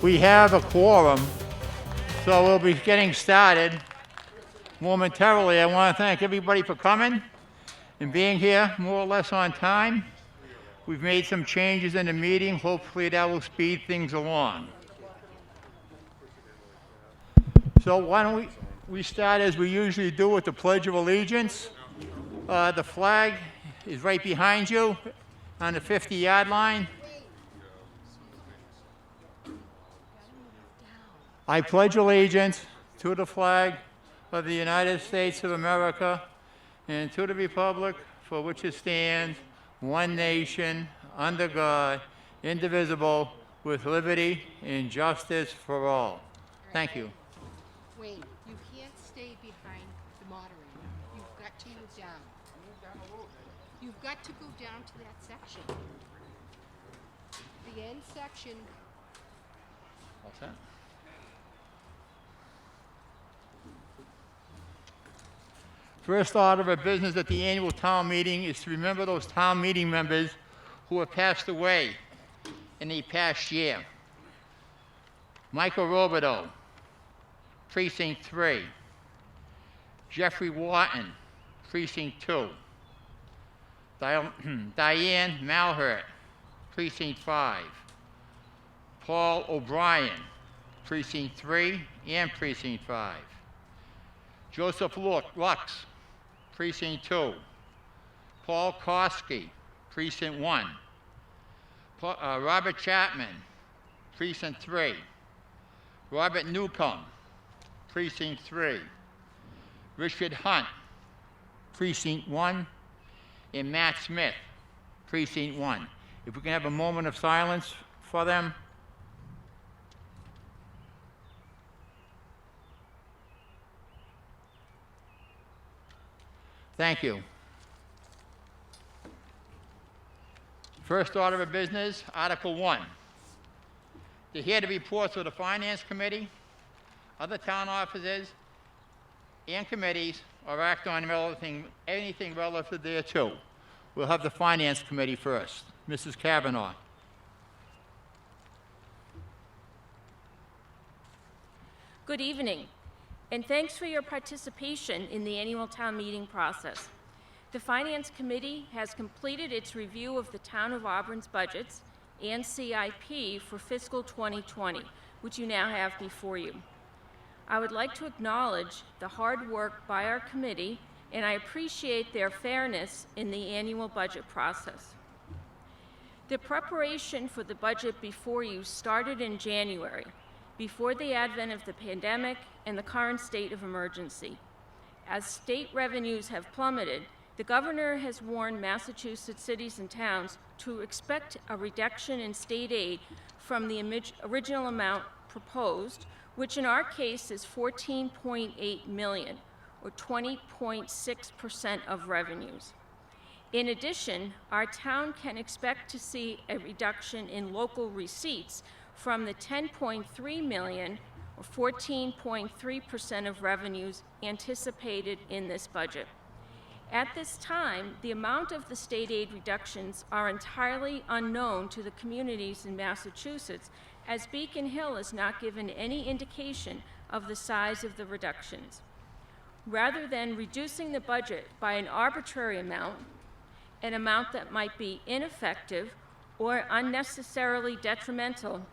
We have a quorum, so we'll be getting started momentarily. I want to thank everybody for coming and being here more or less on time. We've made some changes in the meeting. Hopefully that will speed things along. So why don't we start as we usually do with the Pledge of Allegiance. The flag is right behind you on the 50-yard line. I pledge allegiance to the flag of the United States of America and to the republic for which it stands, one nation, under God, indivisible, with liberty and justice for all. Thank you. Wayne, you can't stay behind the moderator. You've got to move down. You've got to go down to that section. The end section. What's that? First order of business at the annual town meeting is to remember those town meeting members who have passed away in the past year. Michael Robideau, Precinct 3. Jeffrey Wharton, Precinct 2. Diane Malhert, Precinct 5. Paul O'Brien, Precinct 3 and Precinct 5. Joseph Lux, Precinct 2. Paul Koski, Precinct 1. Robert Chapman, Precinct 3. Robert Newcomb, Precinct 3. Richard Hunt, Precinct 1. And Matt Smith, Precinct 1. If we can have a moment of silence for them. Thank you. First order of business, Article 1. To hear the reports of the Finance Committee, other town officers, and committees, or act on anything relative thereto. We'll have the Finance Committee first. Mrs. Kavanaugh. Good evening, and thanks for your participation in the annual town meeting process. The Finance Committee has completed its review of the Town of Auburn's budgets and CIP for fiscal 2020, which you now have before you. I would like to acknowledge the hard work by our committee, and I appreciate their fairness in the annual budget process. The preparation for the budget before you started in January, before the advent of the pandemic and the current state of emergency. As state revenues have plummeted, the governor has warned Massachusetts cities and towns to expect a reduction in state aid from the original amount proposed, which in our case is $14.8 million, or 20.6% of revenues. In addition, our town can expect to see a reduction in local receipts from the $10.3 million, or 14.3% of revenues anticipated in this budget. At this time, the amount of the state aid reductions are entirely unknown to the communities in Massachusetts, as Beacon Hill has not given any indication of the size of the reductions. Rather than reducing the budget by an arbitrary amount, an amount that might be ineffective or unnecessarily detrimental,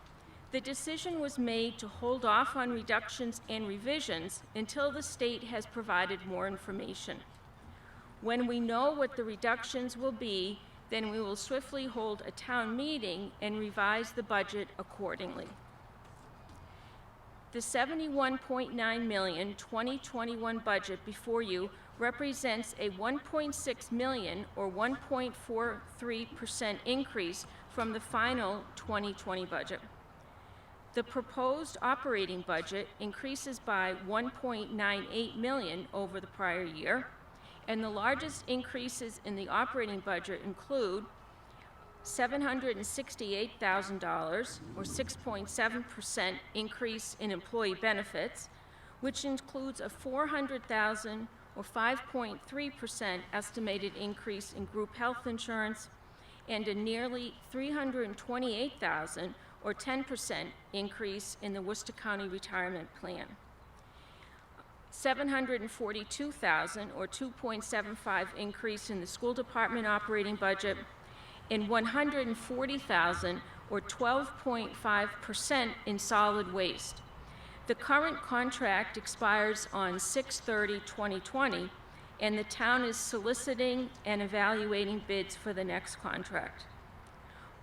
the decision was made to hold off on reductions and revisions until the state has provided more information. When we know what the reductions will be, then we will swiftly hold a town meeting and revise the budget accordingly. The $71.9 million 2021 budget before you represents a $1.6 million or 1.43% increase from the final 2020 budget. The proposed operating budget increases by $1.98 million over the prior year, and the largest increases in the operating budget include $768,000, or 6.7% increase in employee benefits, which includes a $400,000, or 5.3% estimated increase in group health insurance, and a nearly $328,000, or 10% increase in the Worcester County Retirement Plan. $742,000 or 2.75 increase in the school department operating budget, and $140,000 or 12.5% in solid waste. The current contract expires on 6/30/2020, and the town is soliciting and evaluating bids for the next contract.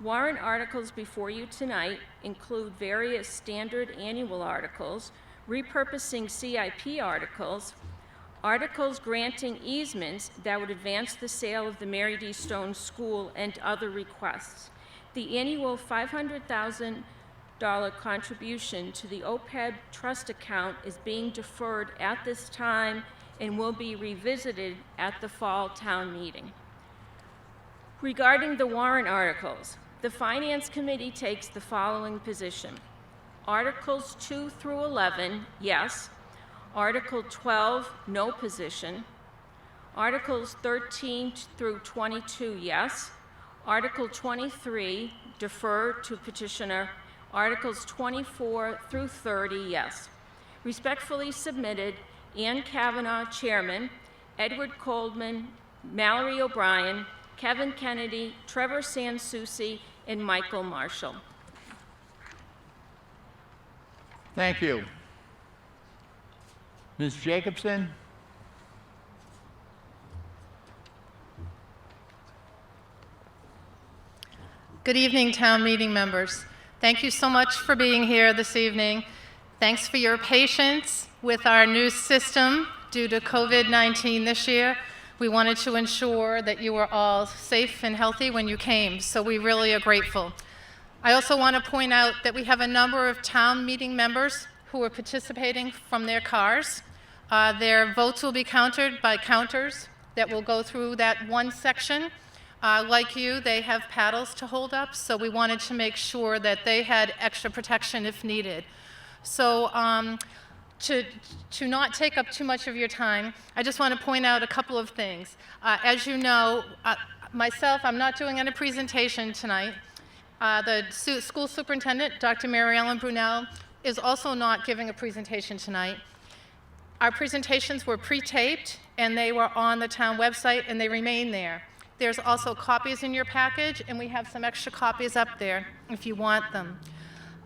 Warrant articles before you tonight include various standard annual articles, repurposing CIP articles, articles granting easements that would advance the sale of the Mary D. Stone School, and other requests. The annual $500,000 contribution to the OPEB trust account is being deferred at this time and will be revisited at the fall town meeting. Regarding the warrant articles, the Finance Committee takes the following position. Articles 2 through 11, yes. Article 12, no position. Articles 13 through 22, yes. Article 23, defer to petitioner. Articles 24 through 30, yes. Respectfully submitted, Ann Kavanaugh, Chairman, Edward Coldman, Mallory O'Brien, Kevin Kennedy, Trevor Sansucci, and Michael Marshall. Thank you. Ms. Jacobson? Good evening, town meeting members. Thank you so much for being here this evening. Thanks for your patience with our new system due to COVID-19 this year. We wanted to ensure that you were all safe and healthy when you came, so we really are grateful. I also want to point out that we have a number of town meeting members who are participating from their cars. Their votes will be counted by counters that will go through that one section. Like you, they have paddles to hold up, so we wanted to make sure that they had extra protection if needed. So to not take up too much of your time, I just want to point out a couple of things. As you know, myself, I'm not doing any presentation tonight. The school superintendent, Dr. Mary Ellen Brunel, is also not giving a presentation tonight. Our presentations were pre-taped, and they were on the town website, and they remain there. There's also copies in your package, and we have some extra copies up there if you want them.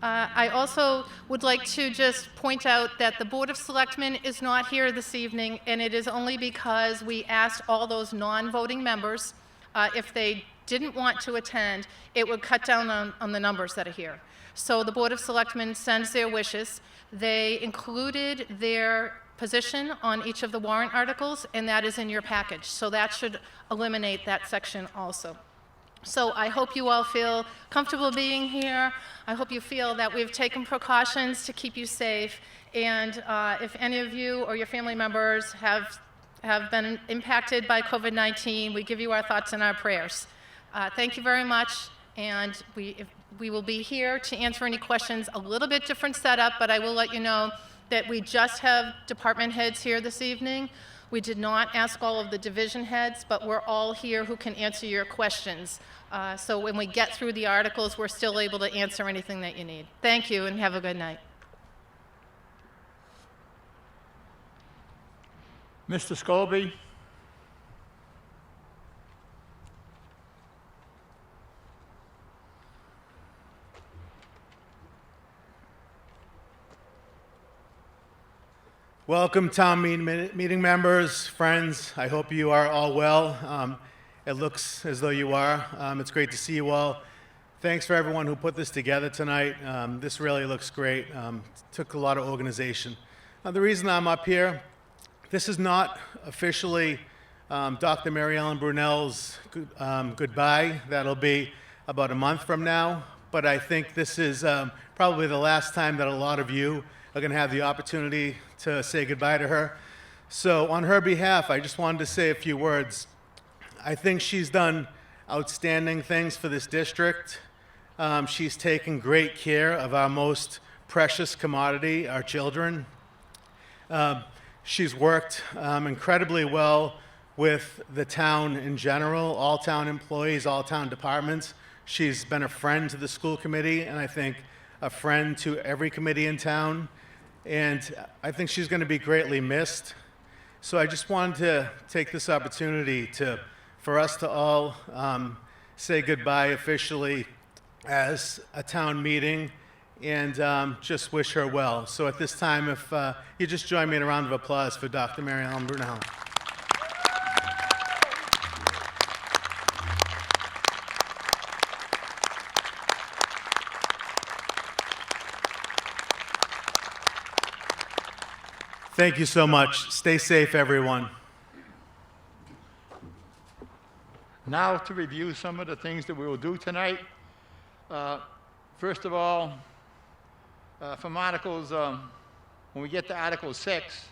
I also would like to just point out that the Board of Selectmen is not here this evening, and it is only because we asked all those non-voting members if they didn't want to attend, it would cut down on the numbers that are here. So the Board of Selectmen sends their wishes. They included their position on each of the warrant articles, and that is in your package. So that should eliminate that section also. So I hope you all feel comfortable being here. I hope you feel that we've taken precautions to keep you safe. And if any of you or your family members have been impacted by COVID-19, we give you our thoughts and our prayers. Thank you very much. And we will be here to answer any questions. A little bit different setup, but I will let you know that we just have department heads here this evening. We did not ask all of the division heads, but we're all here who can answer your questions. So when we get through the articles, we're still able to answer anything that you need. Thank you, and have a good night. Mr. Scobie? Welcome, town meeting members, friends. I hope you are all well. It looks as though you are. It's great to see you all. Thanks for everyone who put this together tonight. This really looks great. Took a lot of organization. The reason I'm up here, this is not officially Dr. Mary Ellen Brunel's goodbye. That'll be about a month from now. But I think this is probably the last time that a lot of you are going to have the opportunity to say goodbye to her. So on her behalf, I just wanted to say a few words. I think she's done outstanding things for this district. She's taken great care of our most precious commodity, our children. She's worked incredibly well with the town in general, all town employees, all town departments. She's been a friend to the school committee, and I think a friend to every committee in town. And I think she's going to be greatly missed. So I just wanted to take this opportunity for us to all say goodbye officially as a town meeting, and just wish her well. So at this time, if you just join me in a round of applause for Dr. Mary Ellen Brunel. Thank you so much. Stay safe, everyone. Now to review some of the things that we will do tonight. First of all, from Articles, when we get to Article 6,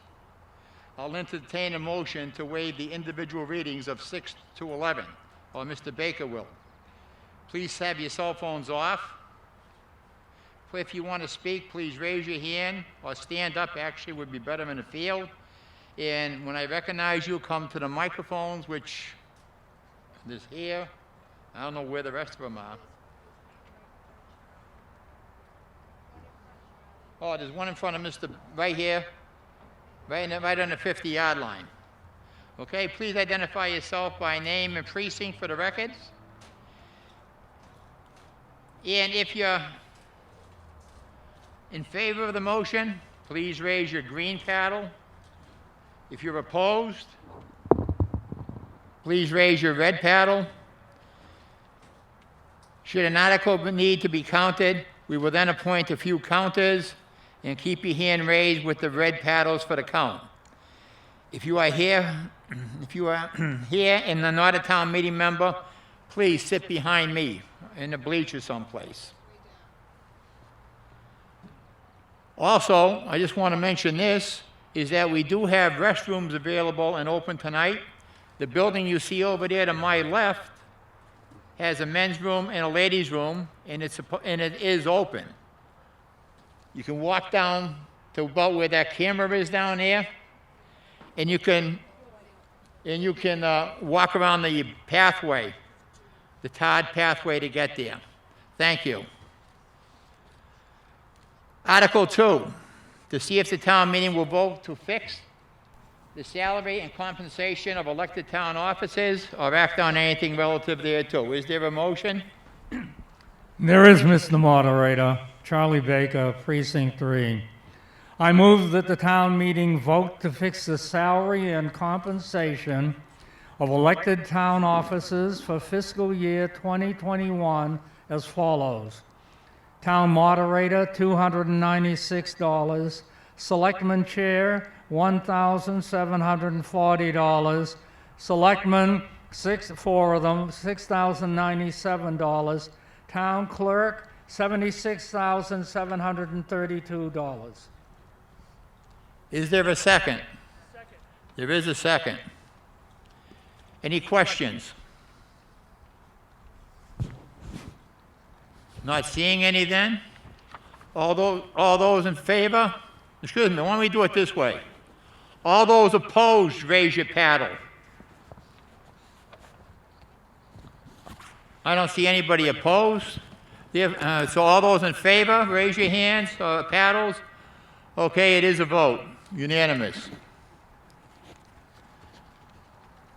I'll entertain a motion to waive the individual readings of 6 to 11, or Mr. Baker will. Please have your cell phones off. If you want to speak, please raise your hand or stand up, actually would be better in the field. And when I recognize you, come to the microphones, which is here. I don't know where the rest of them are. Oh, there's one in front of Mr. right here, right on the 50-yard line. Okay, please identify yourself by name and precinct for the records. And if you're in favor of the motion, please raise your green paddle. If you're opposed, please raise your red paddle. Should an article need to be counted, we will then appoint a few counters and keep your hand raised with the red paddles for the count. If you are here and are not a town meeting member, please sit behind me in the bleachers someplace. Also, I just want to mention this, is that we do have restrooms available and open tonight. The building you see over there to my left has a men's room and a ladies' room, and it is open. You can walk down to about where that camera is down there, and you can walk around the pathway, the tarred pathway to get there. Thank you. Article 2, to see if the town meeting will vote to fix the salary and compensation of elected town officers or act on anything relative thereto. Is there a motion? There is, Mr. Moderator. Charlie Baker, Precinct 3. I move that the town meeting vote to fix the salary and compensation of elected town officers for fiscal year 2021 as follows. Town Moderator, $296. Selectman Chair, $1,740. Selectmen, four of them, $6,097. Town Clerk, $76,732. Is there a second? Second. There is a second. Any questions? Not seeing any then? All those in favor? Excuse me, why don't we do it this way? All those opposed, raise your paddle. I don't see anybody opposed. So all those in favor, raise your hands, paddles. Okay, it is a vote, unanimous.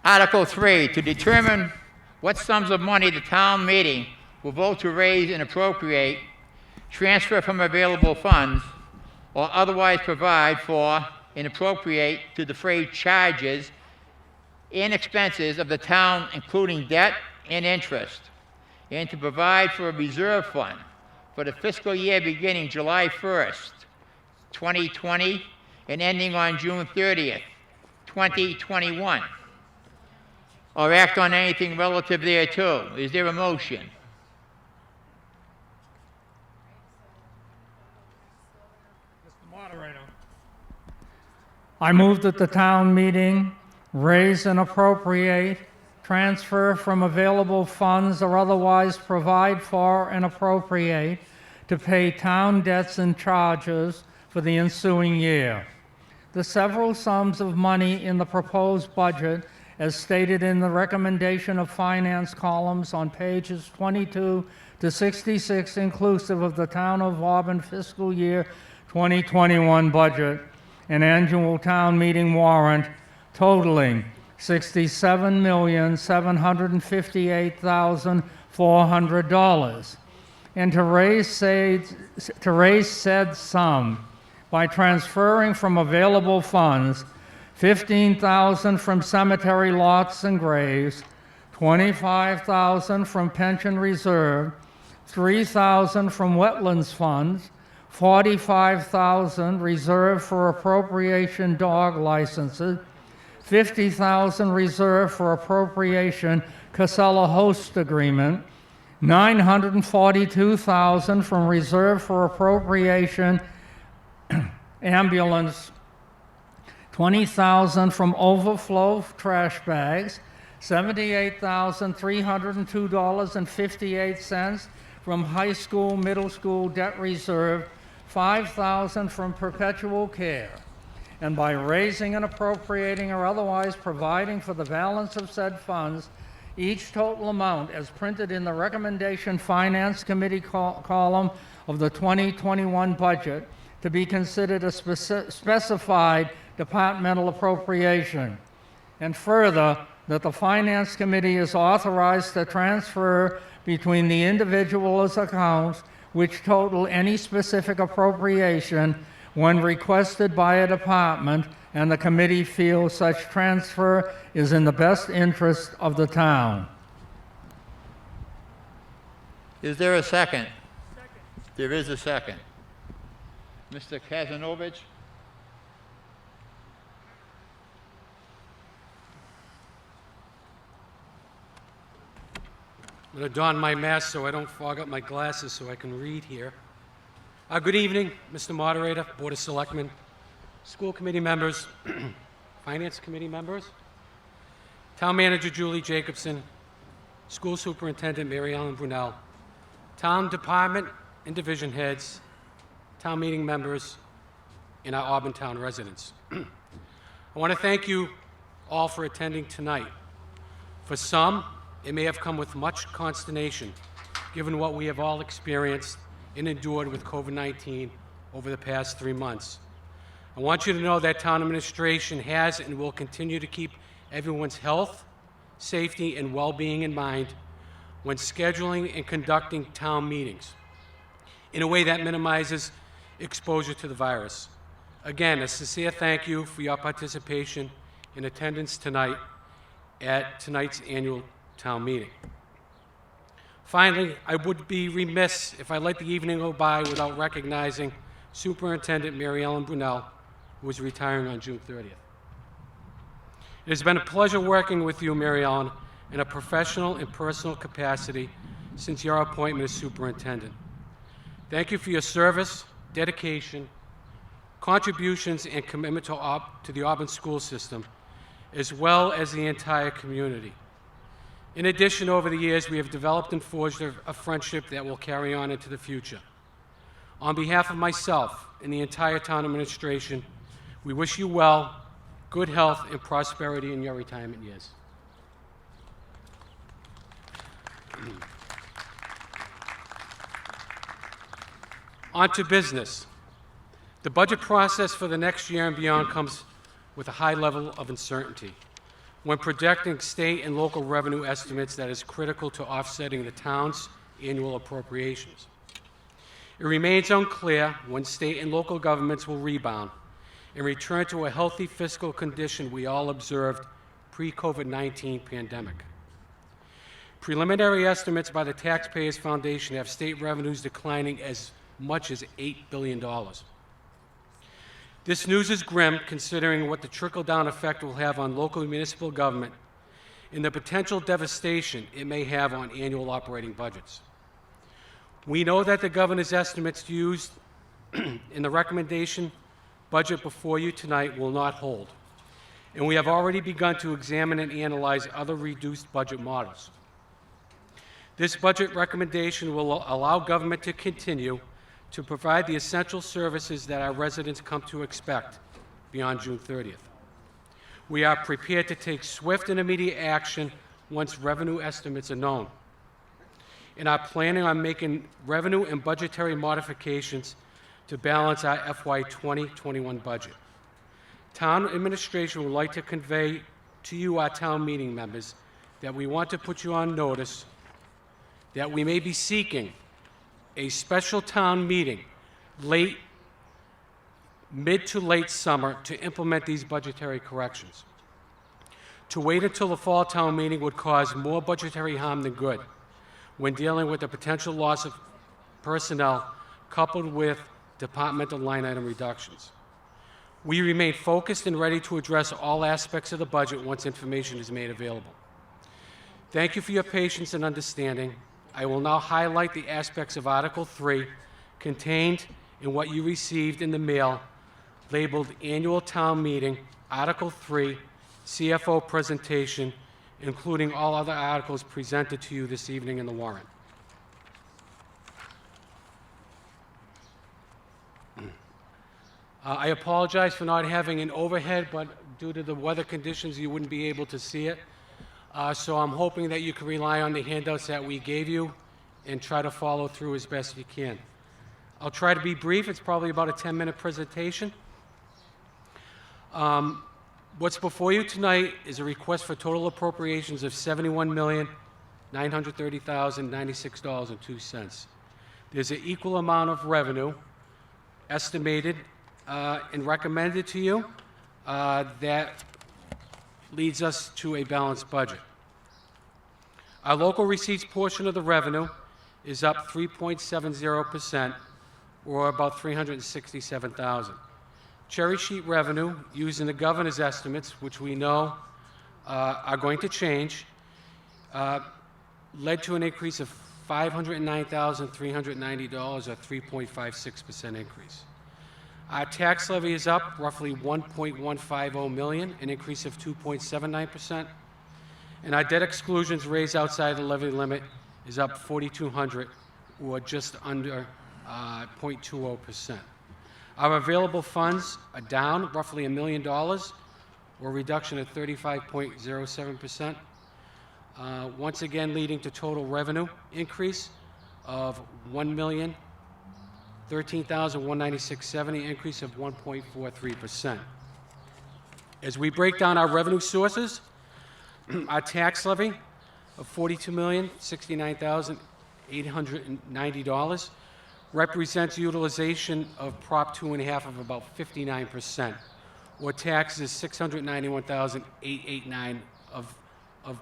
Article 3, to determine what sums of money the town meeting will vote to raise and appropriate, transfer from available funds, or otherwise provide for and appropriate to defray charges and expenses of the town, including debt and interest, and to provide for a reserve fund for the fiscal year beginning July 1st, 2020, and ending on June 30th, 2021, or act on anything relative thereto. Is there a motion? I move that the town meeting raise and appropriate, transfer from available funds, or otherwise provide for and appropriate to pay town debts and charges for the ensuing year. The several sums of money in the proposed budget as stated in the recommendation of finance columns on pages 22 to 66 inclusive of the Town of Auburn fiscal year 2021 budget and annual town meeting warrant totaling $67,758,400, and to raise said sum by transferring from available funds $15,000 from cemetery lots and graves, $25,000 from pension reserve, $3,000 from wetlands funds, $45,000 reserved for appropriation dog licenses, $50,000 reserved for appropriation Casella host agreement, $942,000 from reserve for appropriation ambulance, $20,000 from overflow trash bags, $78,302.58 from high school, middle school debt reserve, $5,000 from perpetual care. And by raising and appropriating or otherwise providing for the balance of said funds, each total amount as printed in the recommendation Finance Committee column of the 2021 budget to be considered a specified departmental appropriation. And further, that the Finance Committee is authorized to transfer between the individual's accounts which total any specific appropriation when requested by a department, and the committee feels such transfer is in the best interest of the town. Is there a second? There is a second. Mr. Kazanovich? I'm going to don my mask so I don't fog up my glasses so I can read here. Good evening, Mr. Moderator, Board of Selectmen, School Committee members, Finance Committee members, Town Manager Julie Jacobson, School Superintendent Mary Ellen Brunel, Town Department and Division Heads, Town Meeting members, and our Auburn Town residents. I want to thank you all for attending tonight. For some, it may have come with much consternation, given what we have all experienced and endured with COVID-19 over the past 3 months. I want you to know that town administration has and will continue to keep everyone's health, safety, and well-being in mind when scheduling and conducting town meetings in a way that minimizes exposure to the virus. Again, a sincere thank you for your participation and attendance tonight at tonight's annual town meeting. Finally, I would be remiss if I let the evening go by without recognizing Superintendent Mary Ellen Brunel, who is retiring on June 30th. It has been a pleasure working with you, Mary Ellen, in a professional and personal capacity since your appointment as superintendent. Thank you for your service, dedication, contributions, and commitment to the Auburn school system, as well as the entire community. In addition, over the years, we have developed and forged a friendship that will carry on into the future. On behalf of myself and the entire town administration, we wish you well, good health, and prosperity in your retirement years. On to business. The budget process for the next year and beyond comes with a high level of uncertainty. When projecting state and local revenue estimates, that is critical to offsetting the town's annual appropriations. It remains unclear when state and local governments will rebound and return to a healthy fiscal condition we all observed pre-COVID-19 pandemic. Preliminary estimates by the Taxpayers Foundation have state revenues declining as much as $8 billion. This news is grim, considering what the trickle-down effect will have on local municipal government and the potential devastation it may have on annual operating budgets. We know that the governor's estimates used in the recommendation budget before you tonight will not hold, and we have already begun to examine and analyze other reduced budget models. This budget recommendation will allow government to continue to provide the essential services that our residents come to expect beyond June 30th. We are prepared to take swift and immediate action once revenue estimates are known, and are planning on making revenue and budgetary modifications to balance our FY 2021 budget. Town administration would like to convey to you, our town meeting members, that we want to put you on notice that we may be seeking a special town meeting mid to late summer to implement these budgetary corrections. To wait until the fall town meeting would cause more budgetary harm than good when dealing with the potential loss of personnel coupled with departmental line item reductions. We remain focused and ready to address all aspects of the budget once information is made available. Thank you for your patience and understanding. I will now highlight the aspects of Article 3 contained in what you received in the mail labeled Annual Town Meeting, Article 3, CFO Presentation, including all other articles presented to you this evening in the warrant. I apologize for not having an overhead, but due to the weather conditions, you wouldn't be able to see it. So I'm hoping that you can rely on the handouts that we gave you and try to follow through as best you can. I'll try to be brief. It's probably about a 10-minute presentation. What's before you tonight is a request for total appropriations of $71,930,096.02. There's an equal amount of revenue estimated and recommended to you that leads us to a balanced budget. Our local receipts portion of the revenue is up 3.70%, or about $367,000. Cherry sheet revenue, using the governor's estimates, which we know are going to change, led to an increase of $509,390, or 3.56% increase. Our tax levy is up roughly $1.150 million, an increase of 2.79%. And our debt exclusions raised outside the levy limit is up $4,200, or just under 0.20%. Our available funds are down roughly $1 million, or a reduction of 35.07%. Once again, leading to total revenue increase of $1,013,196.70, increase of 1.43%. As we break down our revenue sources, our tax levy of $42,069,890 represents utilization of Prop 2.5 of about 59%, or taxes $691,889 of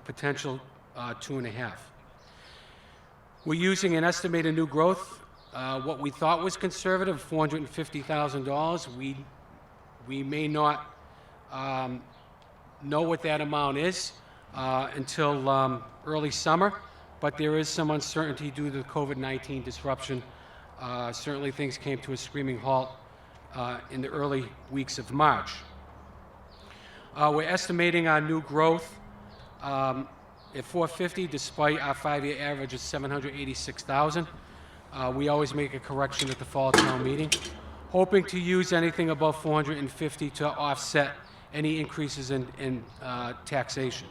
potential 2.5. We're using an estimated new growth, what we thought was conservative, $450,000. We may not know what that amount is until early summer, but there is some uncertainty due to the COVID-19 disruption. Certainly things came to a screaming halt in the early weeks of March. We're estimating our new growth at $450,000, despite our 5-year average of $786,000. We always make a correction at the fall town meeting, hoping to use anything above $450,000 to offset any increases in taxation.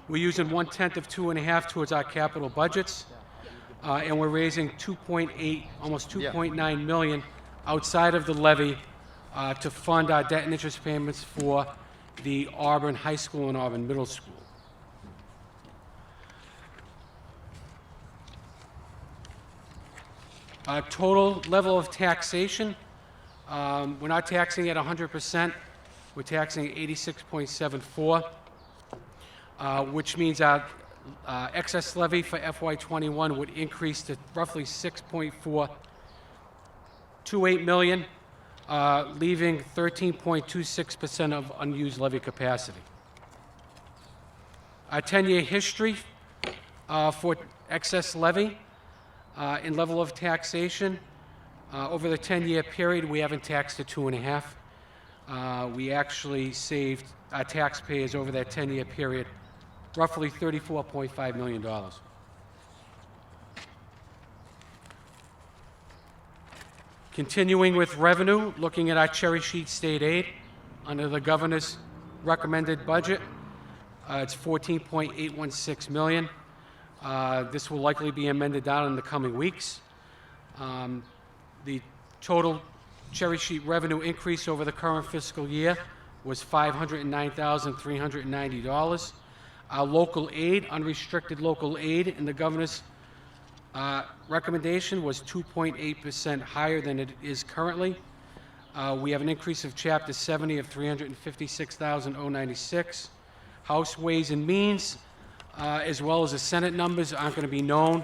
We're using 1/10 of 2.5 towards our capital budgets, and we're raising almost $2.9 million outside of the levy to fund our debt and interest payments for the Auburn High School and Auburn Middle School. Total level of taxation, we're not taxing at 100%, we're taxing at 86.74%, which means our excess levy for FY21 would increase to roughly $6.428 million, leaving 13.26% of unused levy capacity. Our 10-year history for excess levy in level of taxation, over the 10-year period, we haven't taxed to 2.5. We actually saved our taxpayers over that 10-year period roughly $34.5 million. Continuing with revenue, looking at our cherry sheet state aid under the governor's recommended budget. It's $14.816 million. This will likely be amended down in the coming weeks. The total cherry sheet revenue increase over the current fiscal year was $509,390. Our local aid, unrestricted local aid in the governor's recommendation was 2.8% higher than it is currently. We have an increase of Chapter 70 of $356,096. House Ways and Means, as well as the Senate numbers, aren't going to be known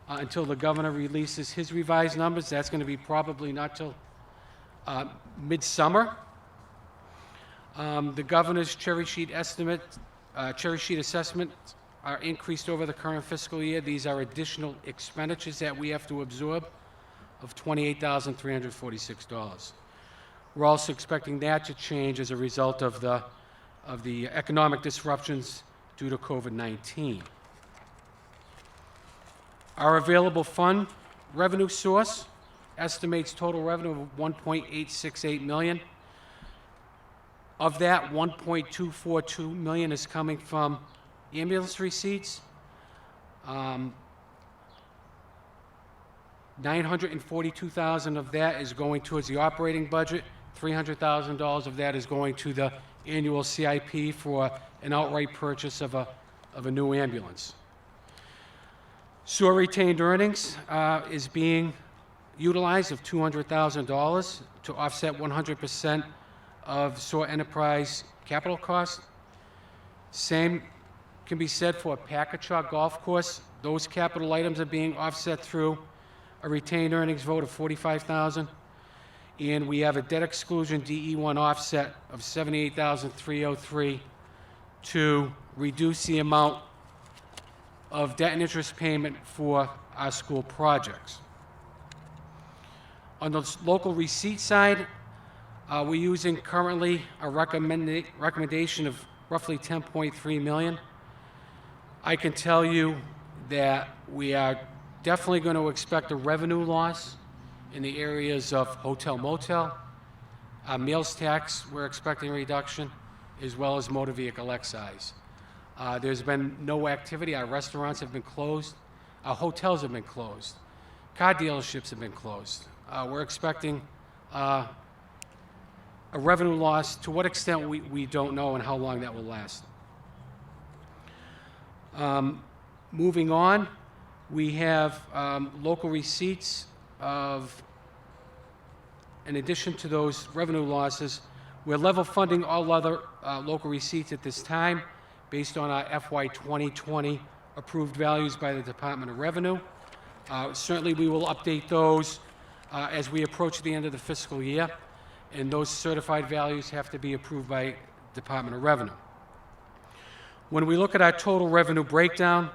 until the governor releases his revised numbers. That's going to be probably not till midsummer. The governor's cherry sheet assessments are increased over the current fiscal year. These are additional expenditures that we have to absorb of $28,346. We're also expecting that to change as a result of the economic disruptions due to COVID-19. Our available fund revenue source estimates total revenue of $1.868 million. Of that, $1.242 million is coming from ambulance receipts. $942,000 of that is going towards the operating budget. $300,000 of that is going to the annual CIP for an outright purchase of a new ambulance. Sewer retained earnings is being utilized of $200,000 to offset 100% of sewer enterprise capital costs. Same can be said for Packagug Golf Course. Those capital items are being offset through a retained earnings vote of $45,000. And we have a debt exclusion DE1 offset of $78,303 to reduce the amount of debt and interest payment for our school projects. On the local receipt side, we're using currently a recommendation of roughly $10.3 million. I can tell you that we are definitely going to expect a revenue loss in the areas of hotel motel, meals tax, we're expecting a reduction, as well as motor vehicle excise. There's been no activity. Our restaurants have been closed. Our hotels have been closed. Car dealerships have been closed. We're expecting a revenue loss. To what extent, we don't know, and how long that will last. Moving on, we have local receipts of, in addition to those revenue losses, we're level funding all other local receipts at this time based on our FY 2020 approved values by the Department of Revenue. Certainly, we will update those as we approach the end of the fiscal year, and those certified values have to be approved by Department of Revenue. When we look at our total revenue breakdown,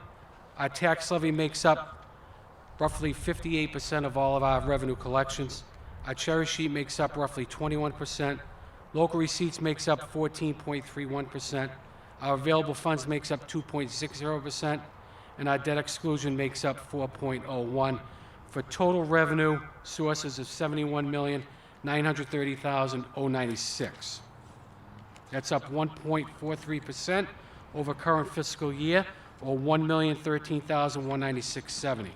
our tax levy makes up roughly 58% of all of our revenue collections. Our cherry sheet makes up roughly 21%. Local receipts makes up 14.31%. Our available funds makes up 2.60%. And our debt exclusion makes up 4.01%, for total revenue sources of $71,930,096. That's up 1.43% over current fiscal year, or $1,013,196.70.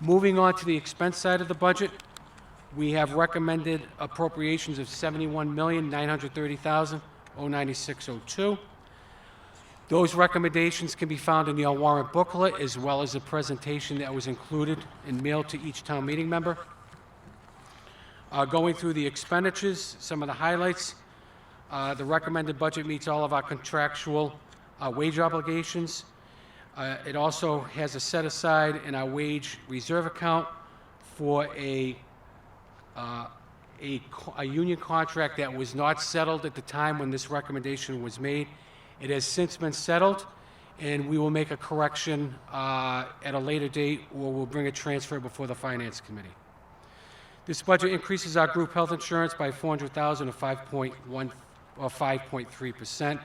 Moving on to the expense side of the budget, we have recommended appropriations of $71,930,096.02. Those recommendations can be found in your warrant booklet, as well as a presentation that was included and mailed to each town meeting member. Going through the expenditures, some of the highlights, the recommended budget meets all of our contractual wage obligations. It also has a set aside in our wage reserve account for a union contract that was not settled at the time when this recommendation was made. It has since been settled, and we will make a correction at a later date, or we'll bring a transfer before the Finance Committee. This budget increases our group health insurance by $400,000 or 5.3%.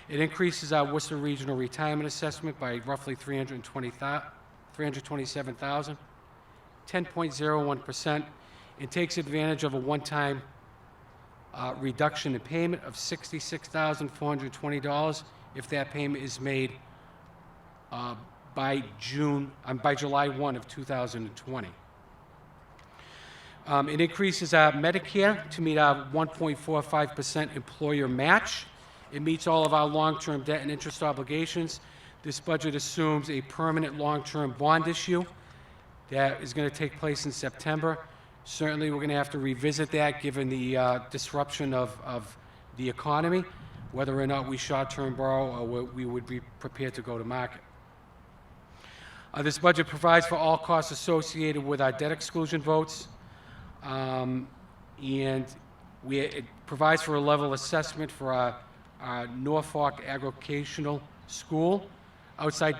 It increases our Worcester Regional Retirement Assessment by roughly $327,000, 10.01%, and takes advantage of a one-time reduction in payment of $66,420 if that payment is made by July 1 of 2020. It increases our Medicare to meet our 1.45% employer match. It meets all of our long-term debt and interest obligations. This budget assumes a permanent long-term bond issue that is going to take place in September. Certainly, we're going to have to revisit that given the disruption of the economy, whether or not we short-term borrow or we would be prepared to go to market. This budget provides for all costs associated with our debt exclusion votes, and it provides for a level assessment for our Norfolk Agricultural School, outside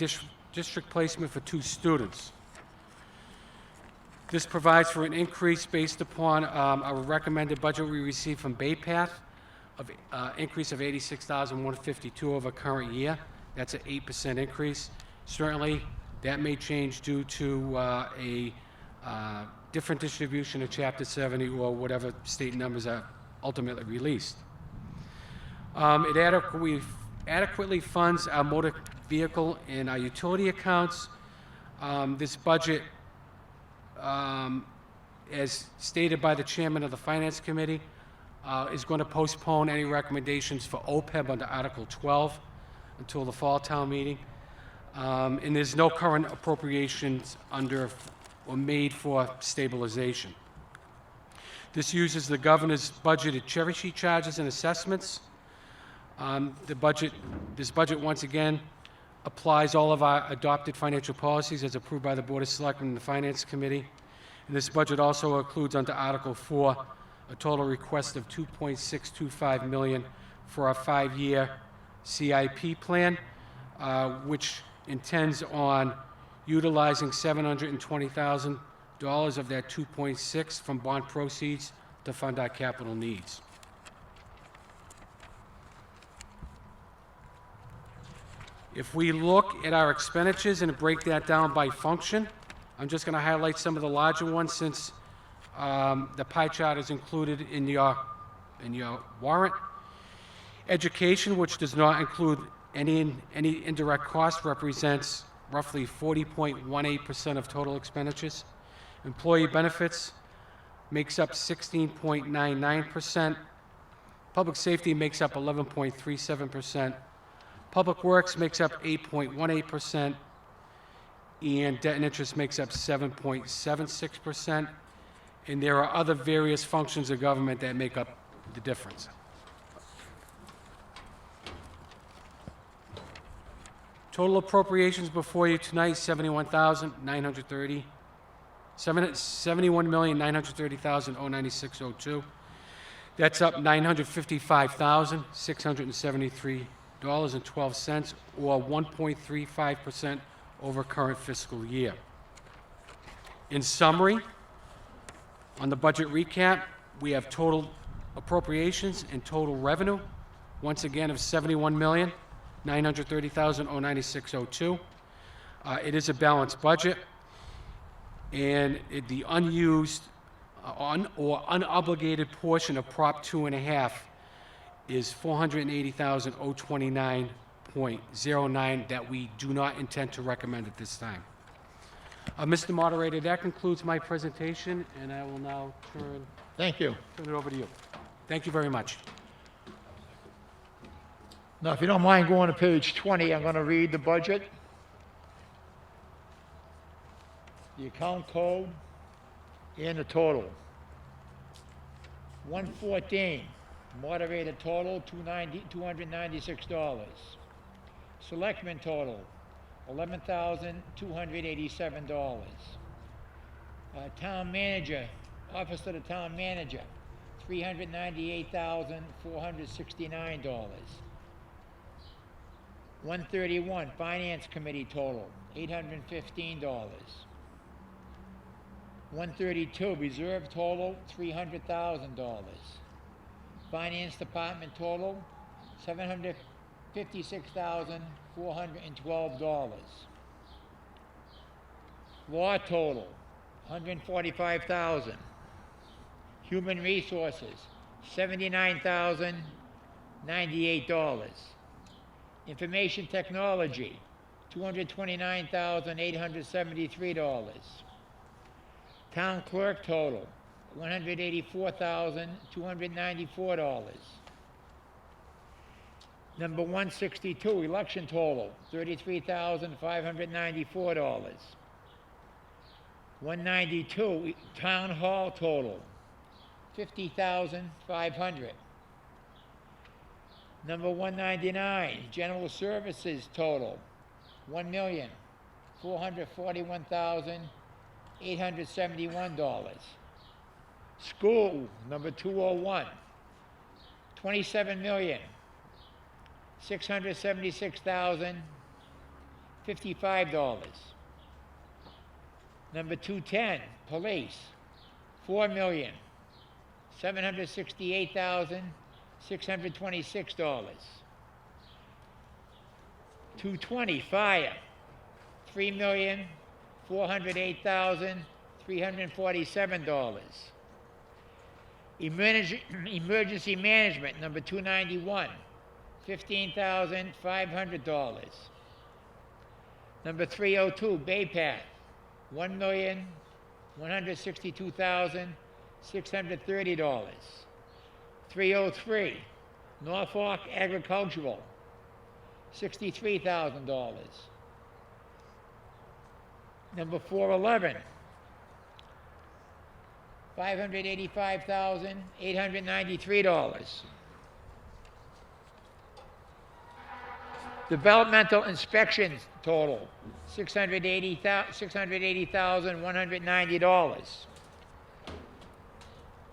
district placement for 2 students. This provides for an increase based upon our recommended budget we received from BayPath of increase of $86,152 over current year. That's an 8% increase. Certainly, that may change due to a different distribution of Chapter 70 or whatever state numbers are ultimately released. It adequately funds our motor vehicle and our utility accounts. This budget, as stated by the chairman of the Finance Committee, is going to postpone any recommendations for OPEB under Article 12 until the fall town meeting. And there's no current appropriations under or made for stabilization. This uses the governor's budgeted cherry sheet charges and assessments. This budget once again applies all of our adopted financial policies as approved by the Board of Selectmen and the Finance Committee. And this budget also includes under Article 4 a total request of $2.625 million for our 5-year CIP plan, which intends on utilizing $720,000 of that 2.6 from bond proceeds to fund our capital needs. If we look at our expenditures and break that down by function, I'm just going to highlight some of the larger ones since the pie chart is included in your warrant. Education, which does not include any indirect cost, represents roughly 40.18% of total expenditures. Employee benefits makes up 16.99%. Public safety makes up 11.37%. Public Works makes up 8.18%, and debt and interest makes up 7.76%, and there are other various functions of government that make up the difference. Total appropriations before you tonight, $71,930,096.02. That's up $955,673.12, or 1.35% over current fiscal year. In summary, on the budget recap, we have total appropriations and total revenue, once again, of $71,930,096.02. It is a balanced budget, and the unused or unobligated portion of Prop 2.5 is $480,029.09 that we do not intend to recommend at this time. Mr. Moderator, that concludes my presentation, and I will now turn Thank you. it over to you. Thank you very much. Now, if you don't mind going to page 20, I'm going to read the budget, the account code, and the total. 114, moderator total, $296. Selectmen total, $11,287. Town manager, office of the town manager, $398,469. 131, finance committee total, $815. 132, reserve total, $300,000. Finance department total, $756,412. Law total, $145,000. Human resources, $79,098. Information technology, $229,873. Town clerk total, $184,294. Number 162, election total, $33,594. 192, town hall total, $50,500. Number 199, general services total, $1,441,871. School, number 201, $27,676,055. Number 210, police, $4,768,626. 220, fire, $3,408,347. Emergency management, number 291, $15,500. Number 302, Bay Path, $1,162,630. 303, Norfolk Agricultural, $63,000. Number 411, $585,893. Developmental inspections total, $680,190.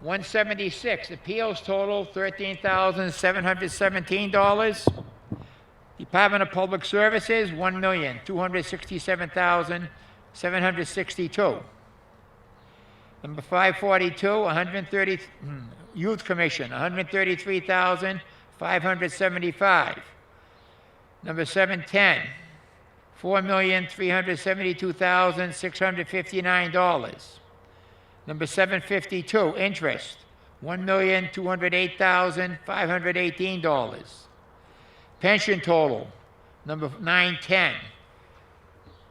176, appeals total, $13,717. Department of Public Services, $1,267,762. Number 542, 130, Youth Commission, $133,575. Number 710, $4,372,659. Number 752, interest, $1,208,518. Pension total, number 910,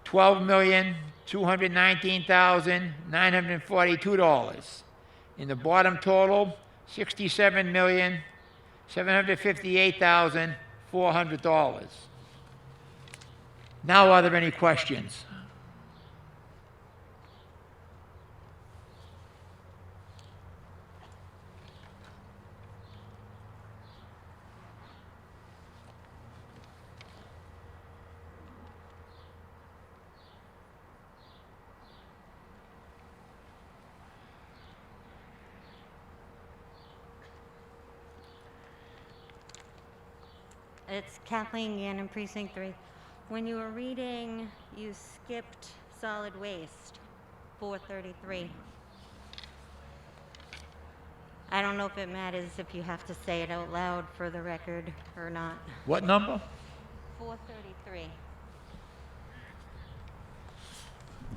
$12,219,942. In the bottom total, $67,758,400. Now, are there any questions? It's Kathleen Gannon, Precinct 3. When you were reading, you skipped solid waste, 433. I don't know if it matters if you have to say it out loud for the record or not. What number? 433.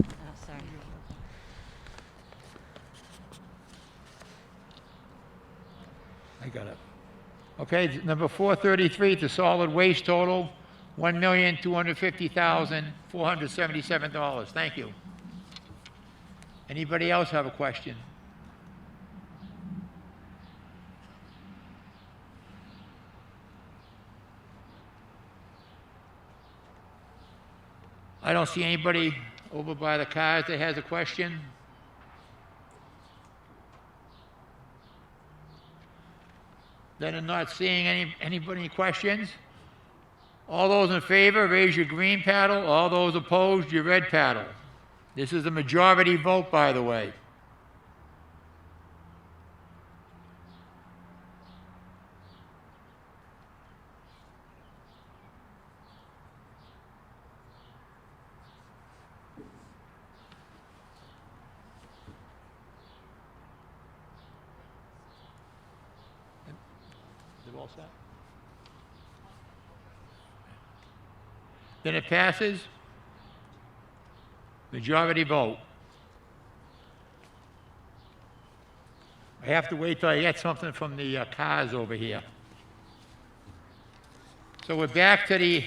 Oh, sorry. I got it. Okay, number 433, the solid waste total, $1,250,477. Thank you. Anybody else have a question? I don't see anybody over by the cars that has a question. Then I'm not seeing anybody questions. All those in favor, raise your green paddle. All those opposed, your red paddle. This is a majority vote, by the way. They're all set? Then it passes. Majority vote. I have to wait till I get something from the cars over here. So we're back to the...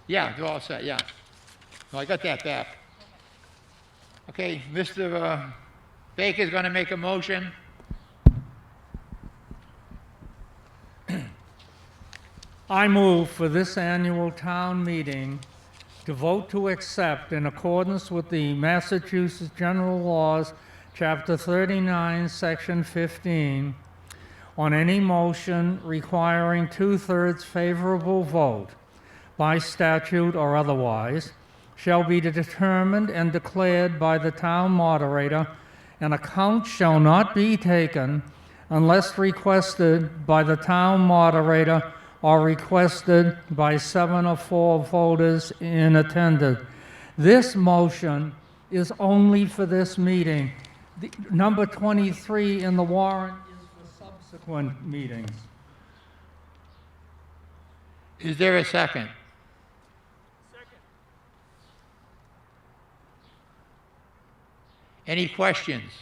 Yeah, they're all set, yeah. No, I got that back. Okay, Mr. Baker's going to make a motion. I move for this annual town meeting to vote to accept, in accordance with the Massachusetts General Laws, Chapter 39, Section 15, on any motion requiring two-thirds favorable vote by statute or otherwise, shall be determined and declared by the town moderator, and account shall not be taken unless requested by the town moderator or requested by 7 or 4 voters in attendance. This motion is only for this meeting. The, number 23 in the warrant is for subsequent meetings. Is there a second? Any questions?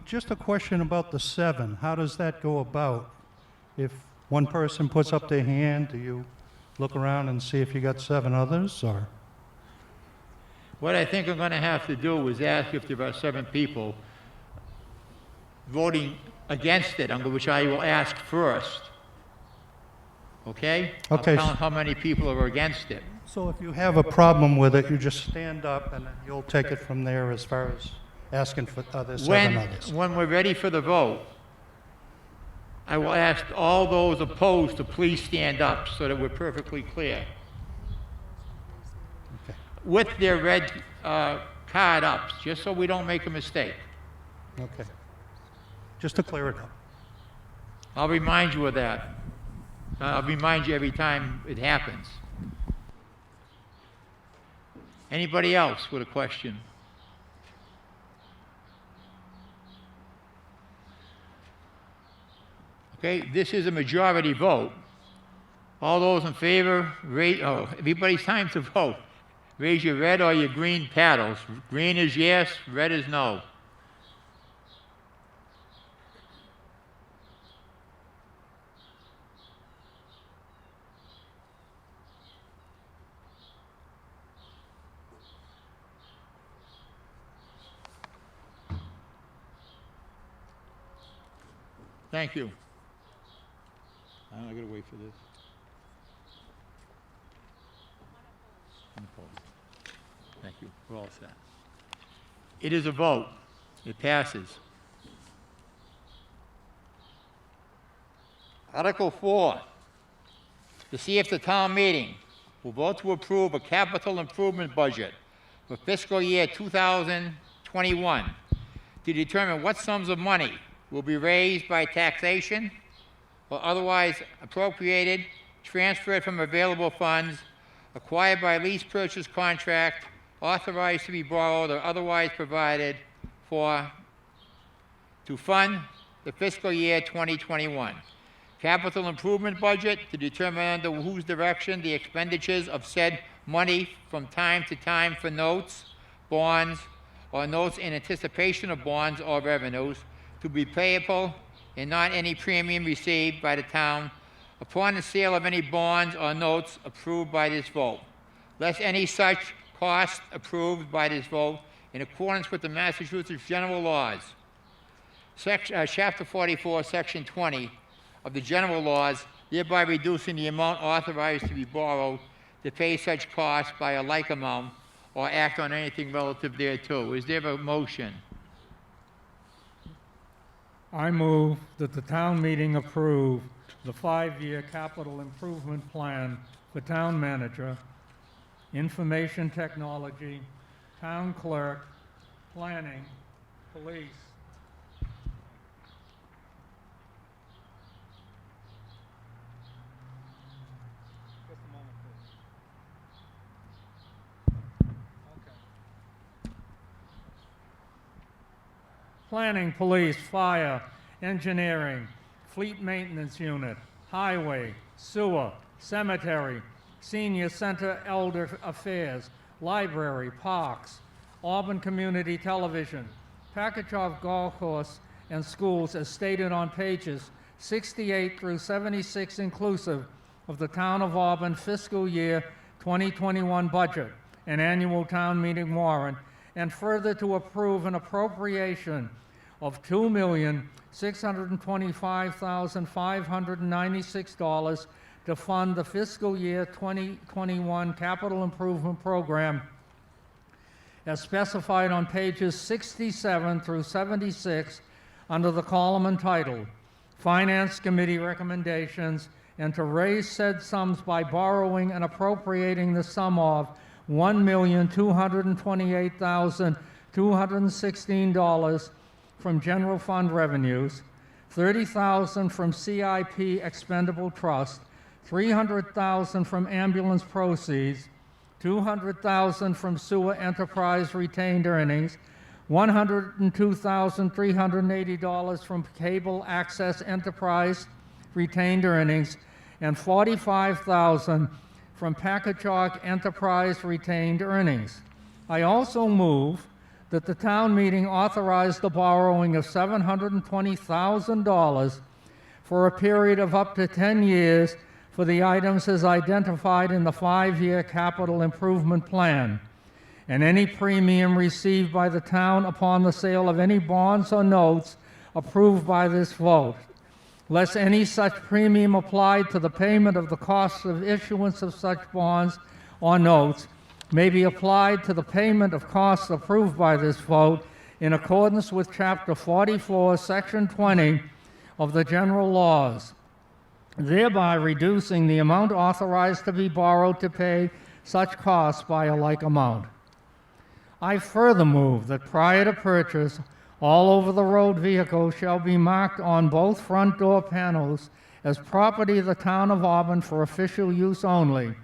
Just a question about the 7. How does that go about? If one person puts up their hand, do you look around and see if you got 7 others, or? What I think I'm going to have to do is ask if there are 7 people voting against it, which I will ask first. Okay? Okay. I'll count how many people are against it. So if you have a problem with it, you just stand up and then you'll take it from there as far as asking for other 7 others. When we're ready for the vote, I will ask all those opposed to please stand up so that we're perfectly clear. Okay. With their red card up, just so we don't make a mistake. Okay. Just to clear it up. I'll remind you of that. I'll remind you every time it happens. Anybody else with a question? Okay, this is a majority vote. All those in favor, raise, everybody's time to vote. Raise your red or your green paddles. Green is yes, red is no. Thank you. I gotta wait for this. Thank you. We're all set. It is a vote. It passes. Article 4, to see if the town meeting will vote to approve a capital improvement budget for fiscal year 2021 to determine what sums of money will be raised by taxation or otherwise appropriated, transferred from available funds, acquired by lease purchase contract, authorized to be borrowed or otherwise provided for to fund the fiscal year 2021. Capital improvement budget to determine under whose direction the expenditures of said money from time to time for notes, bonds, or notes in anticipation of bonds or revenues to be payable and not any premium received by the town upon the sale of any bonds or notes approved by this vote, less any such cost approved by this vote in accordance with the Massachusetts General Laws. Chapter 44, Section 20 of the General Laws, thereby reducing the amount authorized to be borrowed to pay such costs by a like amount or act on anything relative thereto. Is there a motion? I move that the town meeting approve the 5-year capital improvement plan for town manager, information technology, town clerk, planning, police. Just a moment, please. Okay. planning, police, fire, engineering, fleet maintenance unit, highway, sewer, cemetery, senior center elder affairs, library, parks, Auburn Community Television, Packagug Golf Course, and schools as stated on pages 68 through 76 inclusive of the Town of Auburn fiscal year 2021 budget and annual town meeting warrant, and further to approve an appropriation of $2,625,596 to fund the fiscal year 2021 capital improvement program as specified on pages 67 through 76 under the column entitled Finance Committee Recommendations, and to raise said sums by borrowing and appropriating the sum of $1,228,216 from general fund revenues, $30,000 from CIP expendable trust, $300,000 from ambulance proceeds, $200,000 from sewer enterprise retained earnings, $102,380 from cable access enterprise retained earnings, and $45,000 from Packagug enterprise retained earnings. I also move that the town meeting authorize the borrowing of $720,000 for a period of up to 10 years for the items as identified in the 5-year capital improvement plan, and any premium received by the town upon the sale of any bonds or notes approved by this vote, less any such premium applied to the payment of the costs of issuance of such bonds or notes may be applied to the payment of costs approved by this vote in accordance with Chapter 44, Section 20 of the general laws, thereby reducing the amount authorized to be borrowed to pay such costs by a like amount. I further move that prior to purchase, all over-the-road vehicles shall be marked on both front door panels as property of the town of Auburn for official use only,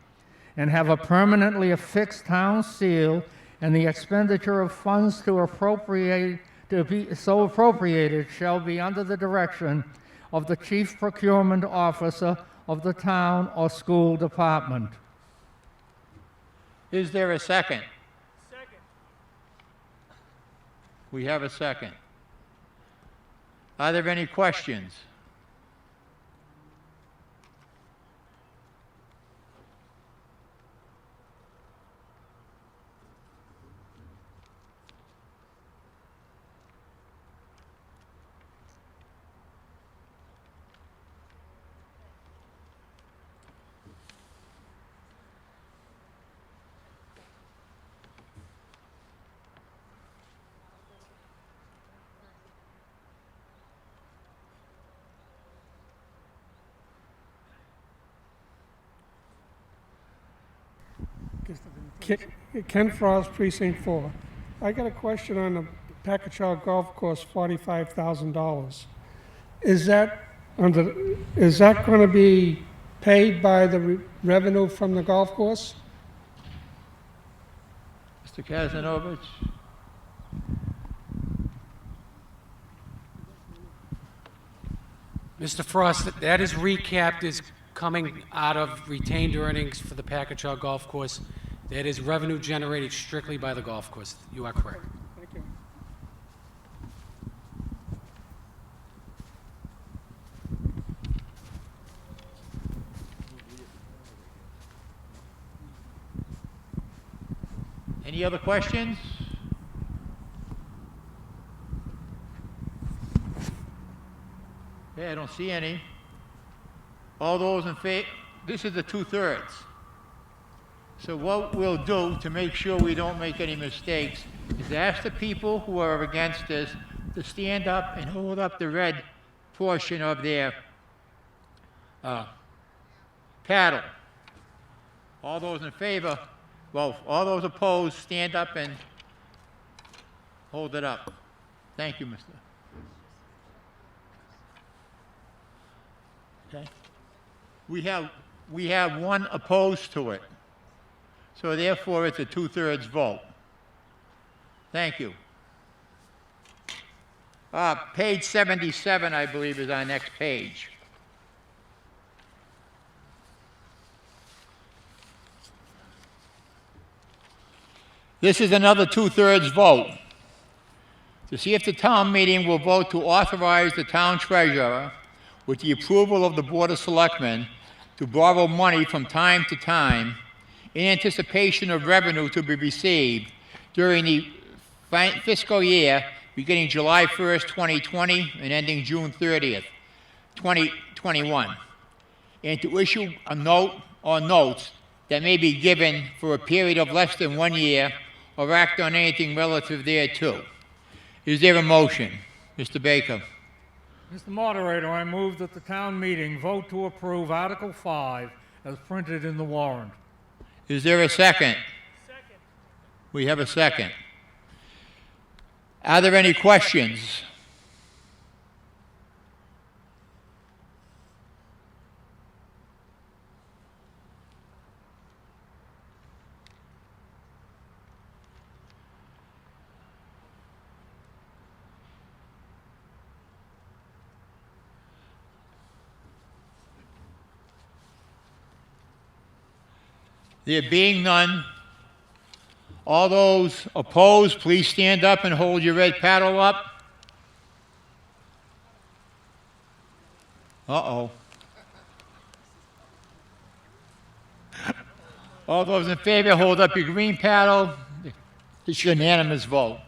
and have a permanently affixed town seal, and the expenditure of funds to be so appropriated shall be under the direction of the chief procurement officer of the town or school department. Is there a second? Second. We have a second. Are there any questions? Ken Frost, Precinct 4. I got a question on the Packagug Golf Course, $45,000. Is that going to be paid by the revenue from the golf course? Mr. Kazanovich? Mr. Frost, that is recapped as coming out of retained earnings for the Packagug Golf Course. That is revenue generated strictly by the golf course. You are correct. Thank you. Any other questions? Okay, I don't see any. All those in favor, this is the 2/3. So what we'll do to make sure we don't make any mistakes is ask the people who are against this to stand up and hold up the red portion of their paddle. All those in favor, well, all those opposed, stand up and hold it up. Thank you, Mr. Okay. We have one opposed to it. So therefore, it's a 2/3 vote. Thank you. Page 77, I believe, is our next page. This is another two-thirds vote to see if the town meeting will vote to authorize the town treasurer, with the approval of the Board of Selectmen, to borrow money from time to time in anticipation of revenue to be received during the fiscal year beginning July 1st, 2020 and ending June 30th, 2021, and to issue a note or notes that may be given for a period of less than 1 year or act on anything relative thereto. Is there a motion? Mr. Baker. Mr. Moderator, I move that the town meeting vote to approve Article 5 as printed in the warrant. Is there a second? Second. We have a second. Are there any questions? There being none, all those opposed, please stand up and hold your red paddle up. Uh-oh. All those in favor, hold up your green paddle. It's unanimous vote.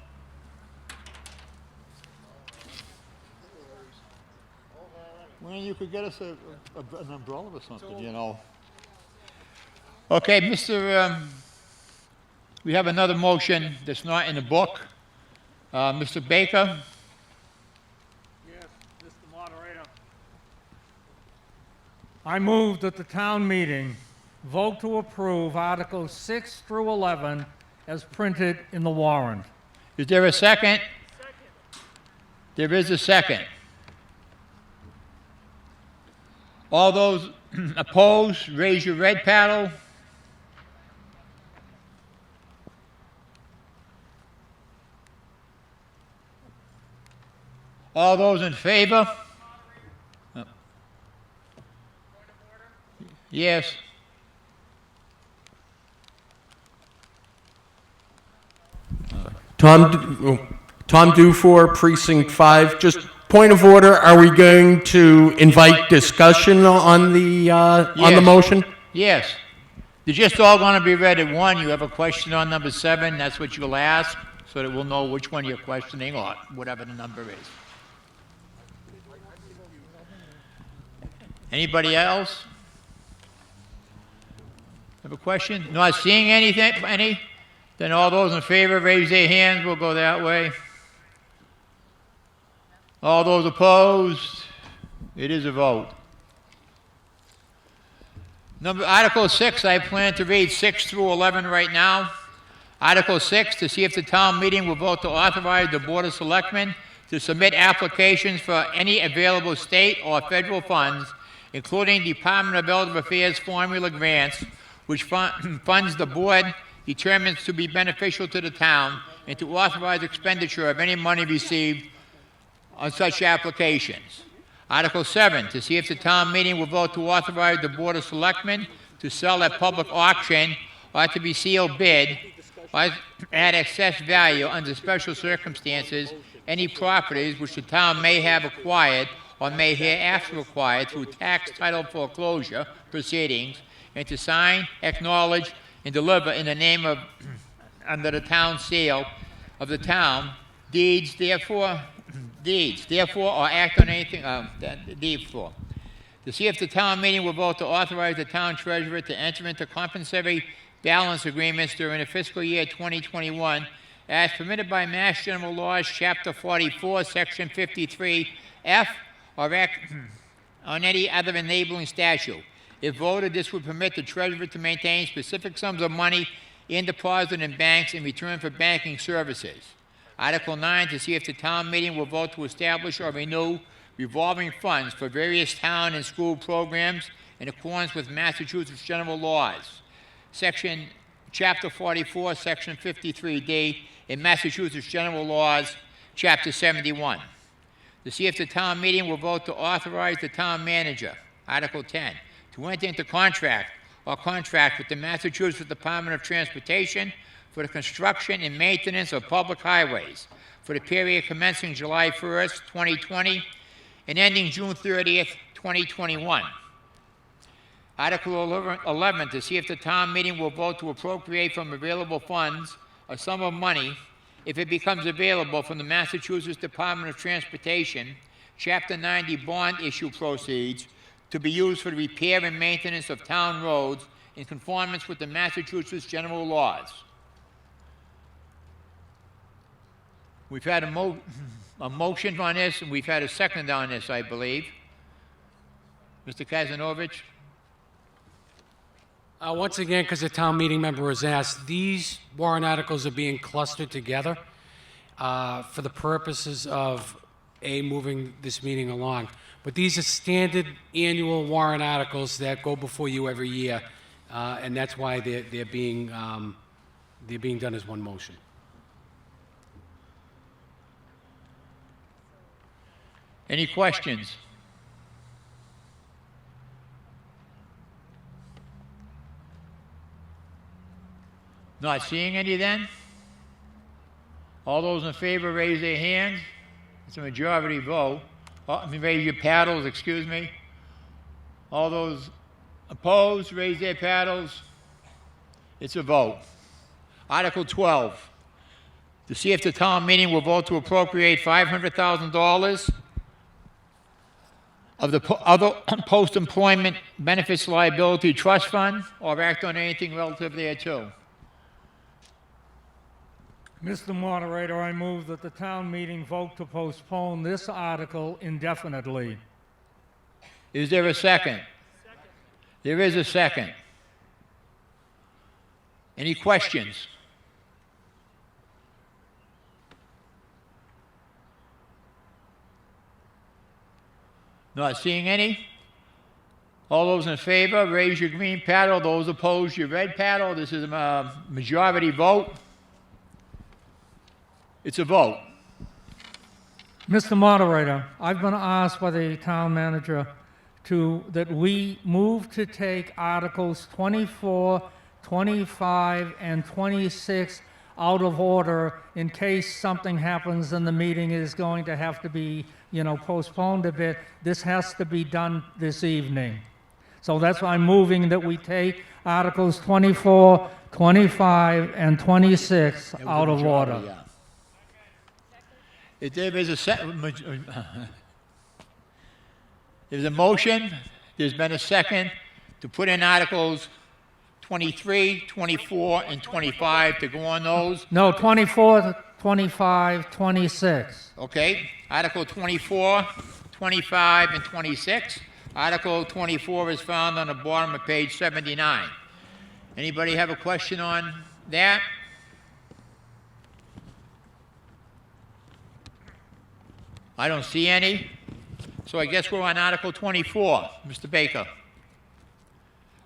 Well, you could get us an umbrella or something, you know. Okay, we have another motion that's not in the book. Mr. Baker? Yes, Mr. Moderator. I move that the town meeting vote to approve Articles 6 through 11 as printed in the warrant. Is there a second? Second. There is a second. All those opposed, raise your red paddle. All those in favor? Yes. Tom Dufour, Precinct 5. Just point of order, are we going to invite discussion on the motion? Yes. They're just all going to be read at one. You have a question on number 7, that's what you'll ask, so that we'll know which one you're questioning or whatever the number is. Anybody else? Have a question? Not seeing anything, any? Then all those in favor, raise their hands. We'll go that way. All those opposed? It is a vote. Article 6, I plan to read 6 through 11 right now. Article 6, to see if the town meeting will vote to authorize the Board of Selectmen to submit applications for any available state or federal funds, including Department of Elder Affairs formula grants, which funds the board determines to be beneficial to the town, and to authorize expenditure of any money received on such applications. Article 7, to see if the town meeting will vote to authorize the Board of Selectmen to sell at public auction or to be sealed bid or at excess value under special circumstances any properties which the town may have acquired or may hereafter acquire through tax title foreclosure proceedings, and to sign, acknowledge, and deliver in the name of, under the town seal of the town, deeds, therefore, or act on anything, deed for. To see if the town meeting will vote to authorize the town treasurer to enter into compensatory balance agreements during the fiscal year 2021 as permitted by Mass General Laws, Chapter 44, Section 53F, or act on any other enabling statute. If voted, this would permit the treasurer to maintain specific sums of money in deposit in banks in return for banking services. Article 9, to see if the town meeting will vote to establish or renew revolving funds for various town and school programs in accordance with Massachusetts general laws. Chapter 44, Section 53D in Massachusetts general laws, Chapter 71. To see if the town meeting will vote to authorize the town manager, Article 10, to enter into contract with the Massachusetts Department of Transportation for the construction and maintenance of public highways for the period commencing July 1st, 2020, and ending June 30th, 2021. Article 11, to see if the town meeting will vote to appropriate from available funds a sum of money, if it becomes available, from the Massachusetts Department of Transportation, Chapter 90 bond issue proceeds, to be used for the repair and maintenance of town roads in conformance with the Massachusetts general laws. We've had a motion on this, and we've had a second on this, I believe. Mr. Kazanovich? Once again, because the town meeting member was asked, these warrant articles are being clustered together for the purposes of, moving this meeting along. But these are standard annual warrant articles that go before you every year, and that's why they're being done as one motion. Any questions? Not seeing any then? All those in favor raise their hands. It's a majority vote. Raise your paddles, excuse me. All those opposed, raise their paddles. It's a vote. Article 12, to see if the town meeting will vote to appropriate $500,000 of the other post-employment benefits liability trust fund, or act on anything relative thereto. Mr. Moderator, I move that the town meeting vote to postpone this article indefinitely. Is there a second? There is a second. Any questions? Not seeing any? All those in favor, raise your green paddle. Those opposed, your red paddle. This is a majority vote. It's a vote. Mr. Moderator, I've been asked by the town manager that we move to take Articles 24, 25, and 26 out of order in case something happens and the meeting is going to have to be, postponed a bit. This has to be done this evening. So that's why I'm moving that we take Articles 24, 25, and 26 out of order. Yeah. If there is there's a motion, there's been a second to put in Articles 23, 24, and 25 to go on those. No, 24, 25, 26. Okay, Article 24, 25, and 26. Article 24 is found on the bottom of page 79. Anybody have a question on that? I don't see any. So I guess we're on Article 24. Mr. Baker.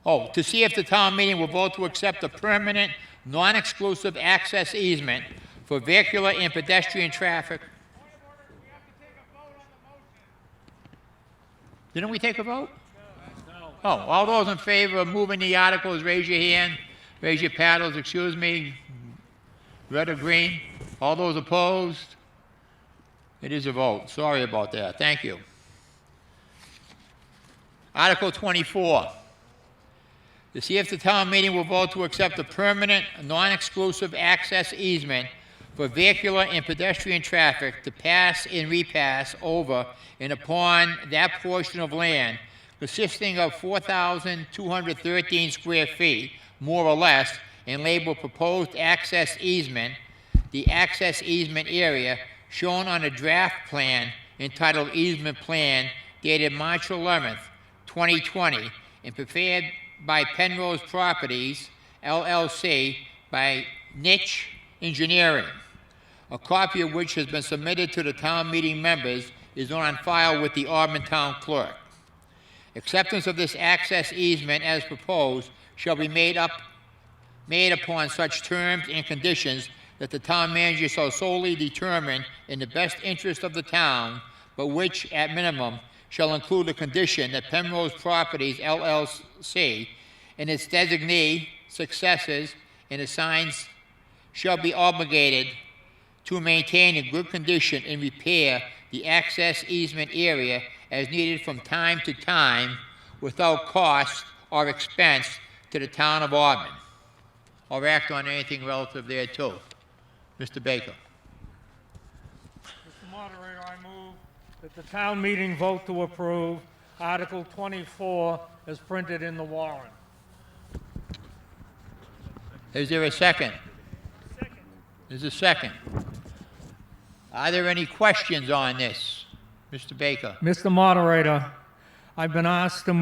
Oh, to see if the town meeting will vote to accept a permanent, non-exclusive access easement for vehicular and pedestrian traffic. Didn't we take a vote? No. Oh, all those in favor of moving the articles, raise your hand. Raise your paddles, excuse me. Red or green. All those opposed? It is a vote. Sorry about that. Thank you. Article 24. To see if the town meeting will vote to accept a permanent, non-exclusive access easement for vehicular and pedestrian traffic to pass and repass over and upon that portion of land consisting of 4,213 square feet, more or less, and labeled proposed access easement, the access easement area shown on a draft plan entitled Easement Plan dated March 11th, 2020, and prepared by Penrose Properties, LLC, by Niche Engineering, a copy of which has been submitted to the town meeting members, is on file with the Auburn Town Clerk. Acceptance of this access easement as proposed shall be made upon such terms and conditions that the town manager shall solely determine in the best interest of the town but which, at minimum, shall include the condition that Penrose Properties LLC and its designee, successors, and assigns shall be obligated to maintain in good condition and repair the access easement area as needed from time to time without cost or expense to the town of Auburn, or act on anything relative thereto. Mr. Baker. Mr. Moderator, I move that the town meeting vote to approve Article 24 as printed in the warrant. Is there a second? There's a second. Are there any questions on this? Mr. Baker. Mr. Moderator, I've been asked to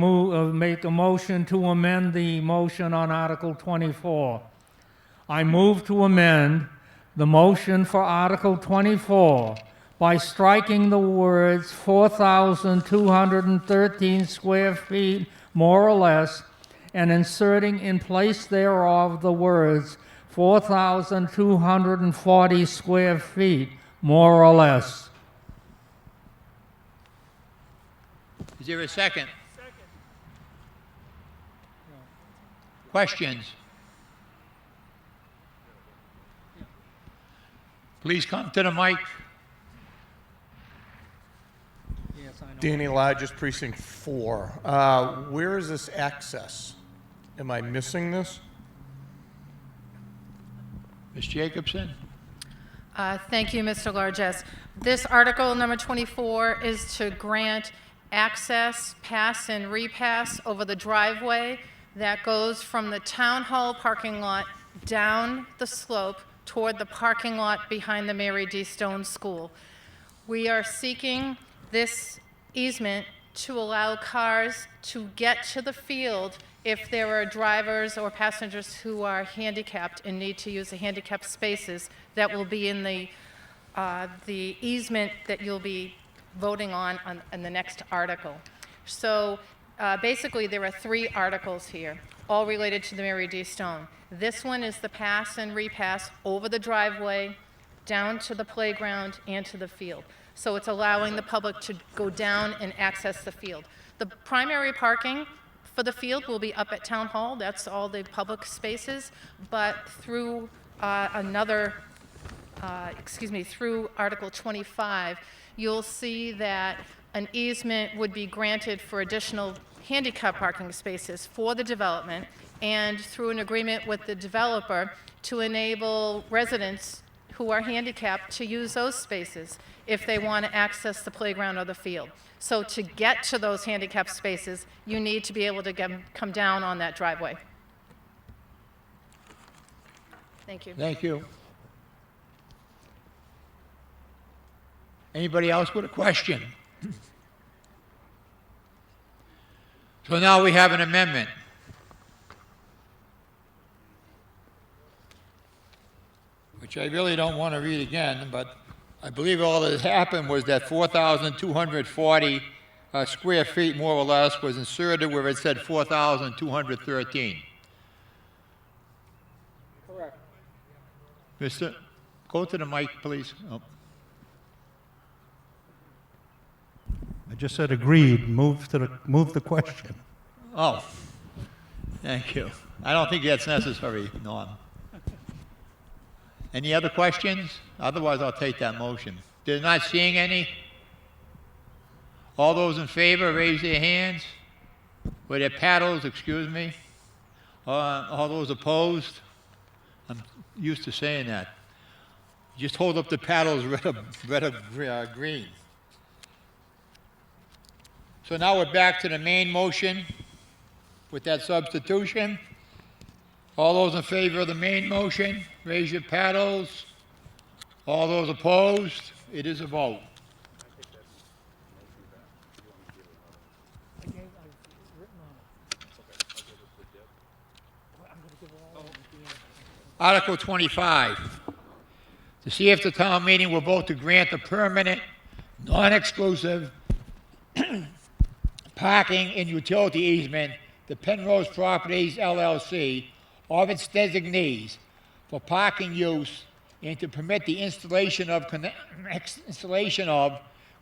make a motion to amend the motion on Article 24. I move to amend the motion for Article 24 by striking the words 4,213 square feet, more or less, and inserting in place thereof the words 4,240 square feet, more or less. Is there a second? Questions? Please come to the mic. Danny Lodges, Precinct 4. Where is this access? Am I missing this? Ms. Jacobson? Thank you, Mr. Largess. This article, number 24, is to grant access, pass, and repass over the driveway that goes from the town hall parking lot down the slope toward the parking lot behind the Mary D. Stone School. We are seeking this easement to allow cars to get to the field if there are drivers or passengers who are handicapped and need to use the handicapped spaces that will be in the easement that you'll be voting on in the next article. So basically there are 3 articles here, all related to the Mary D. Stone. This one is the pass and repass over the driveway, down to the playground and to the field. So it's allowing the public to go down and access the field. The primary parking for the field will be up at Town Hall. That's all the public spaces. But through through Article 25, you'll see that an easement would be granted for additional handicap parking spaces for the development, and through an agreement with the developer to enable residents who are handicapped to use those spaces if they want to access the playground or the field. So to get to those handicapped spaces, you need to be able to come down on that driveway. Thank you. Thank you. Anybody else with a question? So now we have an amendment. Which I really don't want to read again, but I believe all that happened was that 4,240 square feet, more or less, was inserted where it said 4,213. Correct. Mr. Go to the mic, please. Oh. I just said agreed. Move the question. Oh, thank you. I don't think that's necessary, Norm. Any other questions? Otherwise, I'll take that motion. They're not seeing any? All those in favor, raise their hands. With their paddles, excuse me. All those opposed? I'm used to saying that. Just hold up the paddles, red or green. So now we're back to the main motion with that substitution. All those in favor of the main motion, raise your paddles. All those opposed, it is a vote. Article 25, to see if the town meeting will vote to grant the permanent, non-exclusive parking and utility easement to Penrose Properties LLC or its designees for parking use, and to permit the installation of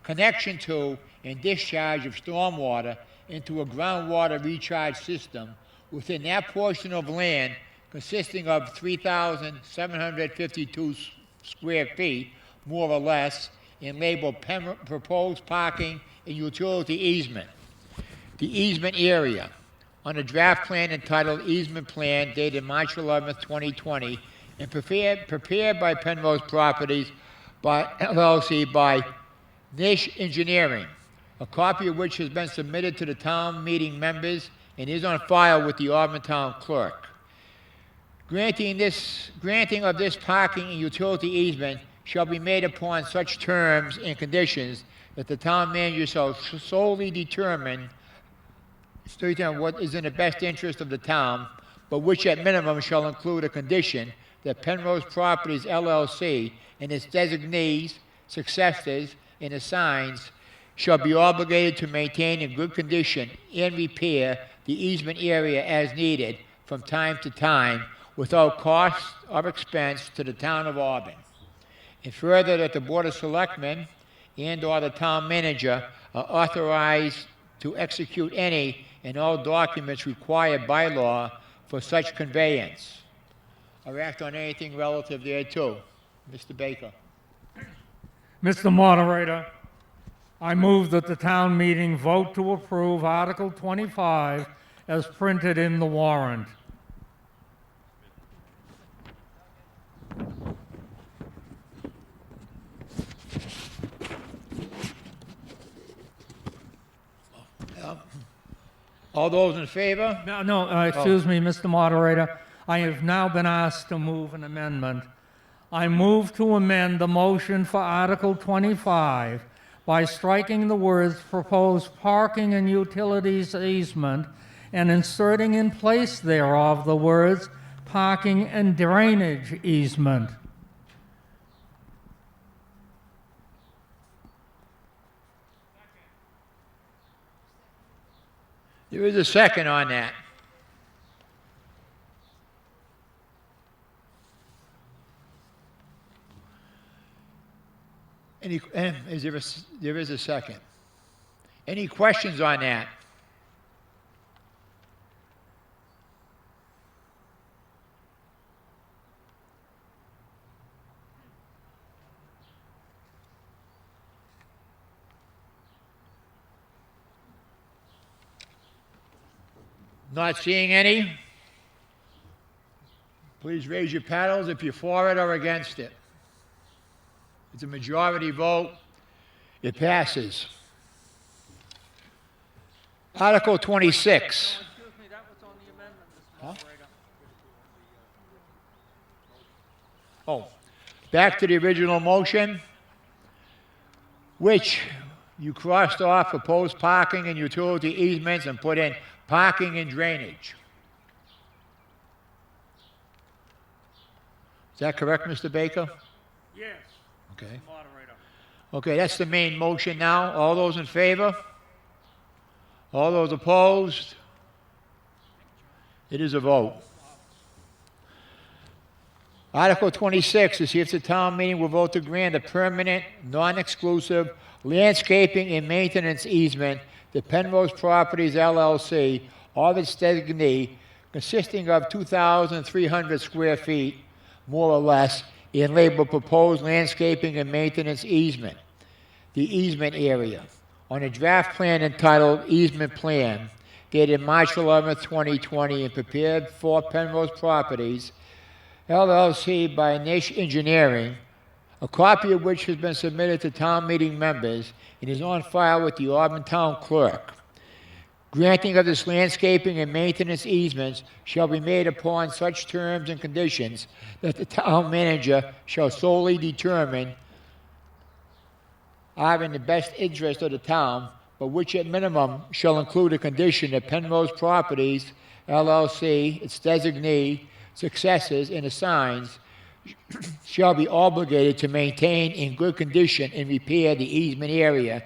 connection to, and discharge of stormwater into a groundwater recharge system within that portion of land consisting of 3,752 square feet, more or less, and labeled proposed parking and utility easement. The easement area, on a draft plan entitled Easement Plan dated March 11, 2020, and prepared by Penrose Properties by LLC by Nish Engineering, a copy of which has been submitted to the town meeting members and is on file with the Auburn Town Clerk. Granting of this parking and utility easement shall be made upon such terms and conditions that the town manager shall solely determine what is in the best interest of the town, but which at minimum shall include a condition that Penrose Properties LLC and its designees, successors, and assigns shall be obligated to maintain in good condition and repair the easement area as needed from time to time without cost or expense to the town of Auburn. And further, that the Board of Selectmen and/or the town manager are authorized to execute any and all documents required by law for such conveyance, or act on anything relative thereto. Mr. Baker. Mr. Moderator, I move that the town meeting vote to approve Article 25 as printed in the warrant. All those in favor? Excuse me, Mr. Moderator. I have now been asked to move an amendment. I move to amend the motion for Article 25 by striking the words proposed parking and utilities easement and inserting in place thereof the words parking and drainage easement. There is a second on that. There is a second. Any questions on that? Not seeing any? Please raise your paddles if you're for it or against it. It's a majority vote. It passes. Article 26. Huh? Oh, back to the original motion, which you crossed off proposed parking and utility easements and put in parking and drainage. Is that correct, Mr. Baker? Yes. Okay. Moderator. Okay, that's the main motion now. All those in favor? All those opposed? It is a vote. Article 26 is if the town meeting will vote to grant a permanent, non-exclusive landscaping and maintenance easement to Penrose Properties LLC or its designee consisting of 2,300 square feet, more or less, and labeled proposed landscaping and maintenance easement. The easement area on a draft plan entitled Easement Plan dated March 11, 2020 and prepared for Penrose Properties LLC by Nish Engineering, a copy of which has been submitted to town meeting members and is on file with the Auburn Town Clerk. Granting of this landscaping and maintenance easements shall be made upon such terms and conditions that the town manager shall solely determine are in the best interest of the town, but which at minimum shall include a condition that Penrose Properties, LLC, its designee, successors, and assigns shall be obligated to maintain in good condition and repair the easement area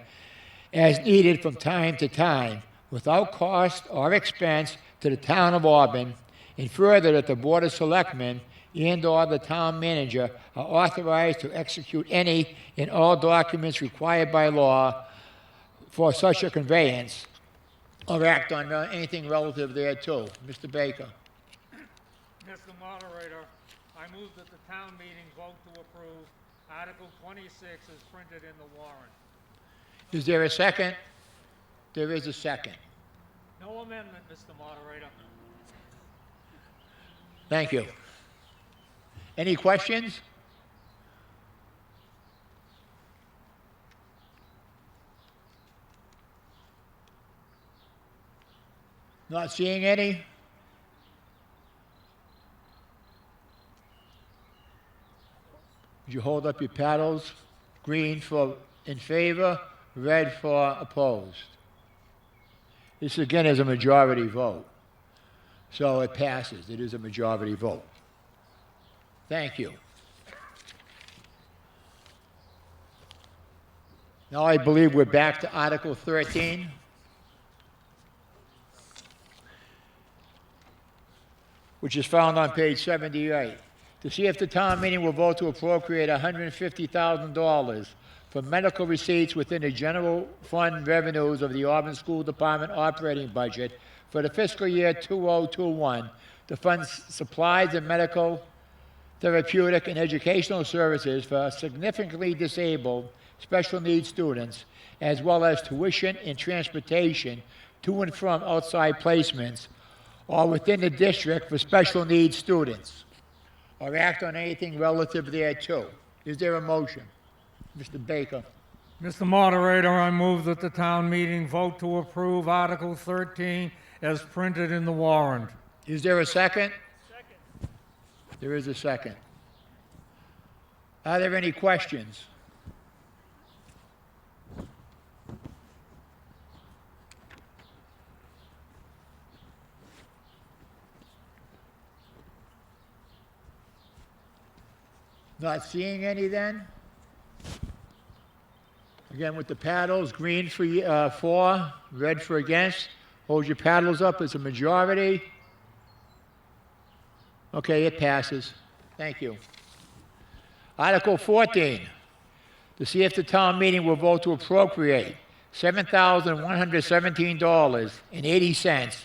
as needed from time to time, without cost or expense to the town of Auburn, and further that the Board of Selectmen and/or the town manager are authorized to execute any and all documents required by law for such a conveyance or act on anything relative thereto. Mr. Baker. Mr. Moderator, I move that the town meeting vote to approve Article 26 as printed in the warrant. Is there a second? There is a second. No amendment, Mr. Moderator. Thank you. Any questions? Not seeing any? Would you hold up your paddles? Green for in favor, red for opposed. This again is a majority vote. So it passes. It is a majority vote. Thank you. Now I believe we're back to Article 13. Which is found on page 78. To see if the town meeting will vote to appropriate $150,000 for medical receipts within the general fund revenues of the Auburn School Department operating budget for the fiscal year 2021 to fund supplies and medical, therapeutic, and educational services for significantly disabled special needs students, as well as tuition and transportation to and from outside placements or within the district for special needs students, or act on anything relative thereto. Is there a motion? Mr. Baker. Mr. Moderator, I move that the town meeting vote to approve Article 13 as printed in the warrant. Is there a second? Second. There is a second. Are there any questions? Not seeing any then? Again with the paddles, green for, red for against. Hold your paddles up as a majority. Okay, it passes. Thank you. Article 14, to see if the town meeting will vote to appropriate $7,117.80,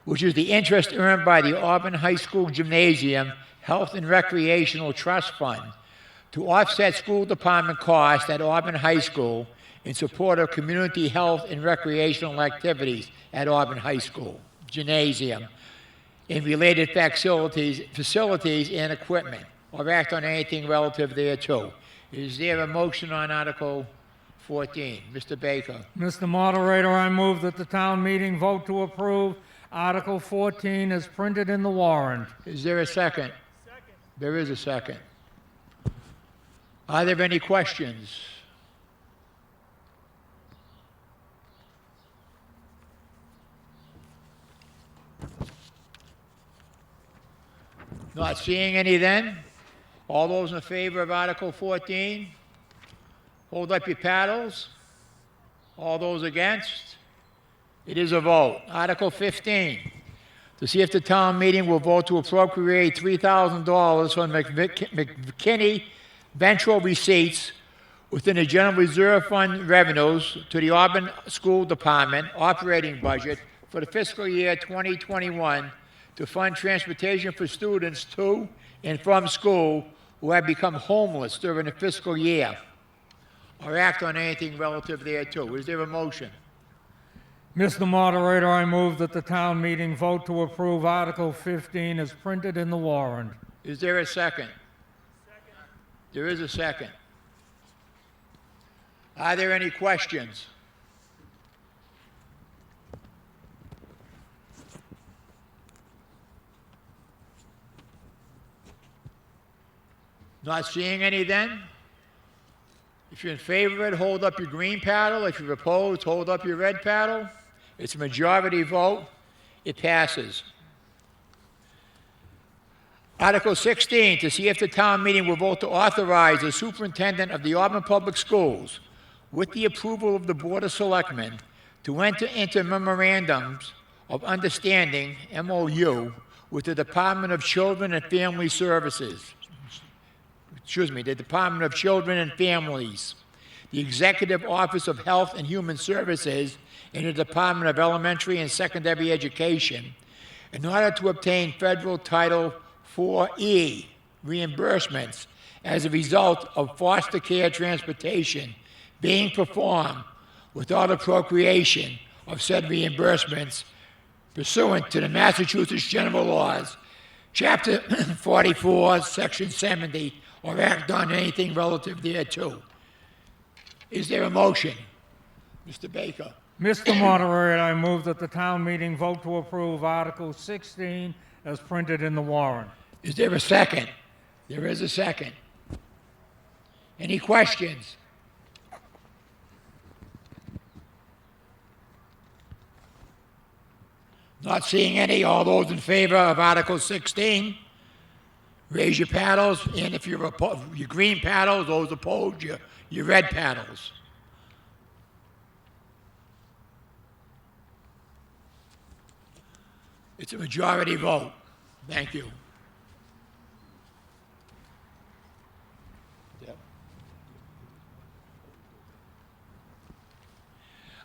which is the interest earned by the Auburn High School Gymnasium Health and Recreational Trust Fund to offset school department costs at Auburn High School in support of community health and recreational activities at Auburn High School Gymnasium and related facilities and equipment, or act on anything relative thereto. Is there a motion on Article 14? Mr. Baker. Mr. Moderator, I move that the town meeting vote to approve Article 14 as printed in the warrant. Is there a second? Second. There is a second. Are there any questions? Not seeing any then? All those in favor of Article 14? Hold up your paddles. All those against? It is a vote. Article 15, to see if the town meeting will vote to appropriate $3,000 from McKinney Ventral receipts within the General Reserve Fund revenues to the Auburn School Department operating budget for the fiscal year 2021 to fund transportation for students to and from school who have become homeless during the fiscal year, or act on anything relative thereto. Is there a motion? Mr. Moderator, I move that the town meeting vote to approve Article 15 as printed in the warrant. Is there a second? Second. There is a second. Are there any questions? Not seeing any then? If you're in favor of it, hold up your green paddle. If you're opposed, hold up your red paddle. It's a majority vote. It passes. Article 16, to see if the town meeting will vote to authorize the superintendent of the Auburn Public Schools, with the approval of the Board of Selectmen, to enter into memorandums of understanding, MOU, with the Department of Children and Family Services. The Department of Children and Families, the Executive Office of Health and Human Services, and the Department of Elementary and Secondary Education in order to obtain federal Title IV-E reimbursements as a result of foster care transportation being performed without appropriation of said reimbursements pursuant to the Massachusetts General Laws, Chapter 44, Section 70, or act on anything relative thereto. Is there a motion? Mr. Baker. Mr. Moderator, I move that the town meeting vote to approve Article 16 as printed in the warrant. Is there a second? There is a second. Any questions? Not seeing any. All those in favor of Article 16, raise your paddles. And if you're your green paddles, those opposed, your red paddles. It's a majority vote. Thank you.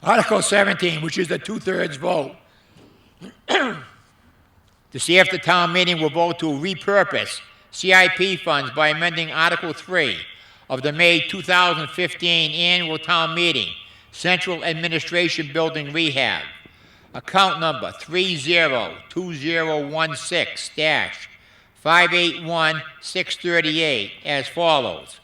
Article 17, which is the two-thirds vote. To see if the town meeting will vote to repurpose CIP funds by amending Article 3 of the May 2015 annual town meeting, Central Administration Building Rehab. Account number 302016-581638 as follows.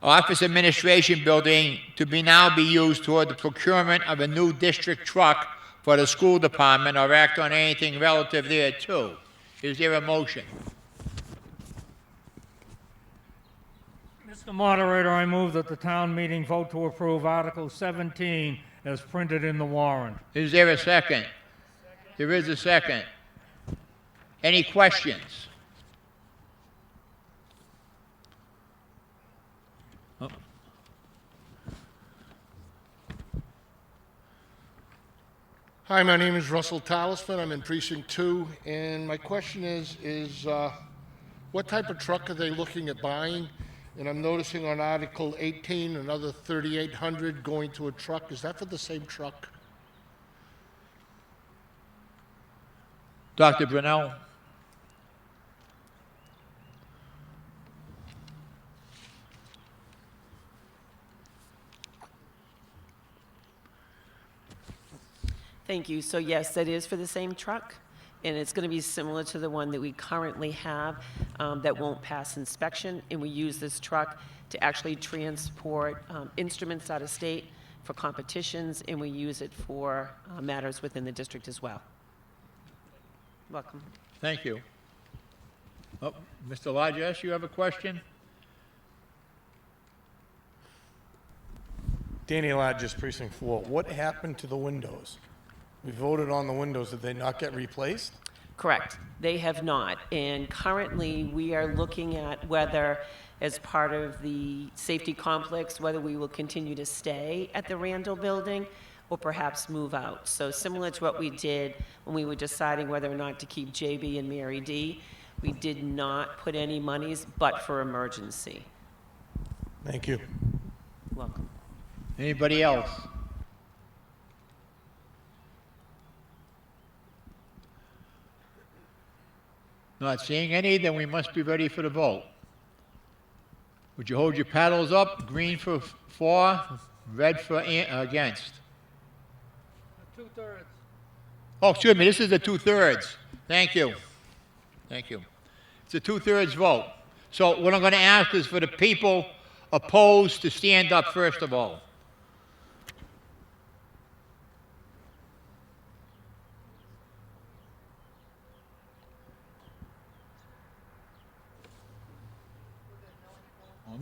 Office Administration Building to now be used toward the procurement of a new district truck for the school department or act on anything relative thereto. Is there a motion? Mr. Moderator, I move that the town meeting vote to approve Article 17 as printed in the warrant. Is there a second? There is a second. Any questions? Oh. Hi, my name is Russell Talisman. I'm in Precinct 2, and my question is what type of truck are they looking at buying? And I'm noticing on Article 18, another $3,800 going to a truck. Is that for the same truck? Dr. Brunel? Thank you. So yes, that is for the same truck, and it's going to be similar to the one that we currently have that won't pass inspection, and we use this truck to actually transport instruments out of state for competitions, and we use it for matters within the district as well. Welcome. Thank you. Oh, Mr. Largess, you have a question? Danny Lodges, Precinct 4. What happened to the windows? We voted on the windows. Did they not get replaced? Correct. They have not. And currently, we are looking at whether, as part of the safety complex, whether we will continue to stay at the Randall Building or perhaps move out. So similar to what we did when we were deciding whether or not to keep JB and Mary D, we did not put any monies but for emergency. Thank you. Welcome. Anybody else? Not seeing any, then we must be ready for the vote. Would you hold your paddles up? Green for red for against. Two-thirds. Oh, excuse me, this is the two-thirds. Thank you. Thank you. It's a two-thirds vote. So what I'm going to ask is for the people opposed to stand up first of all.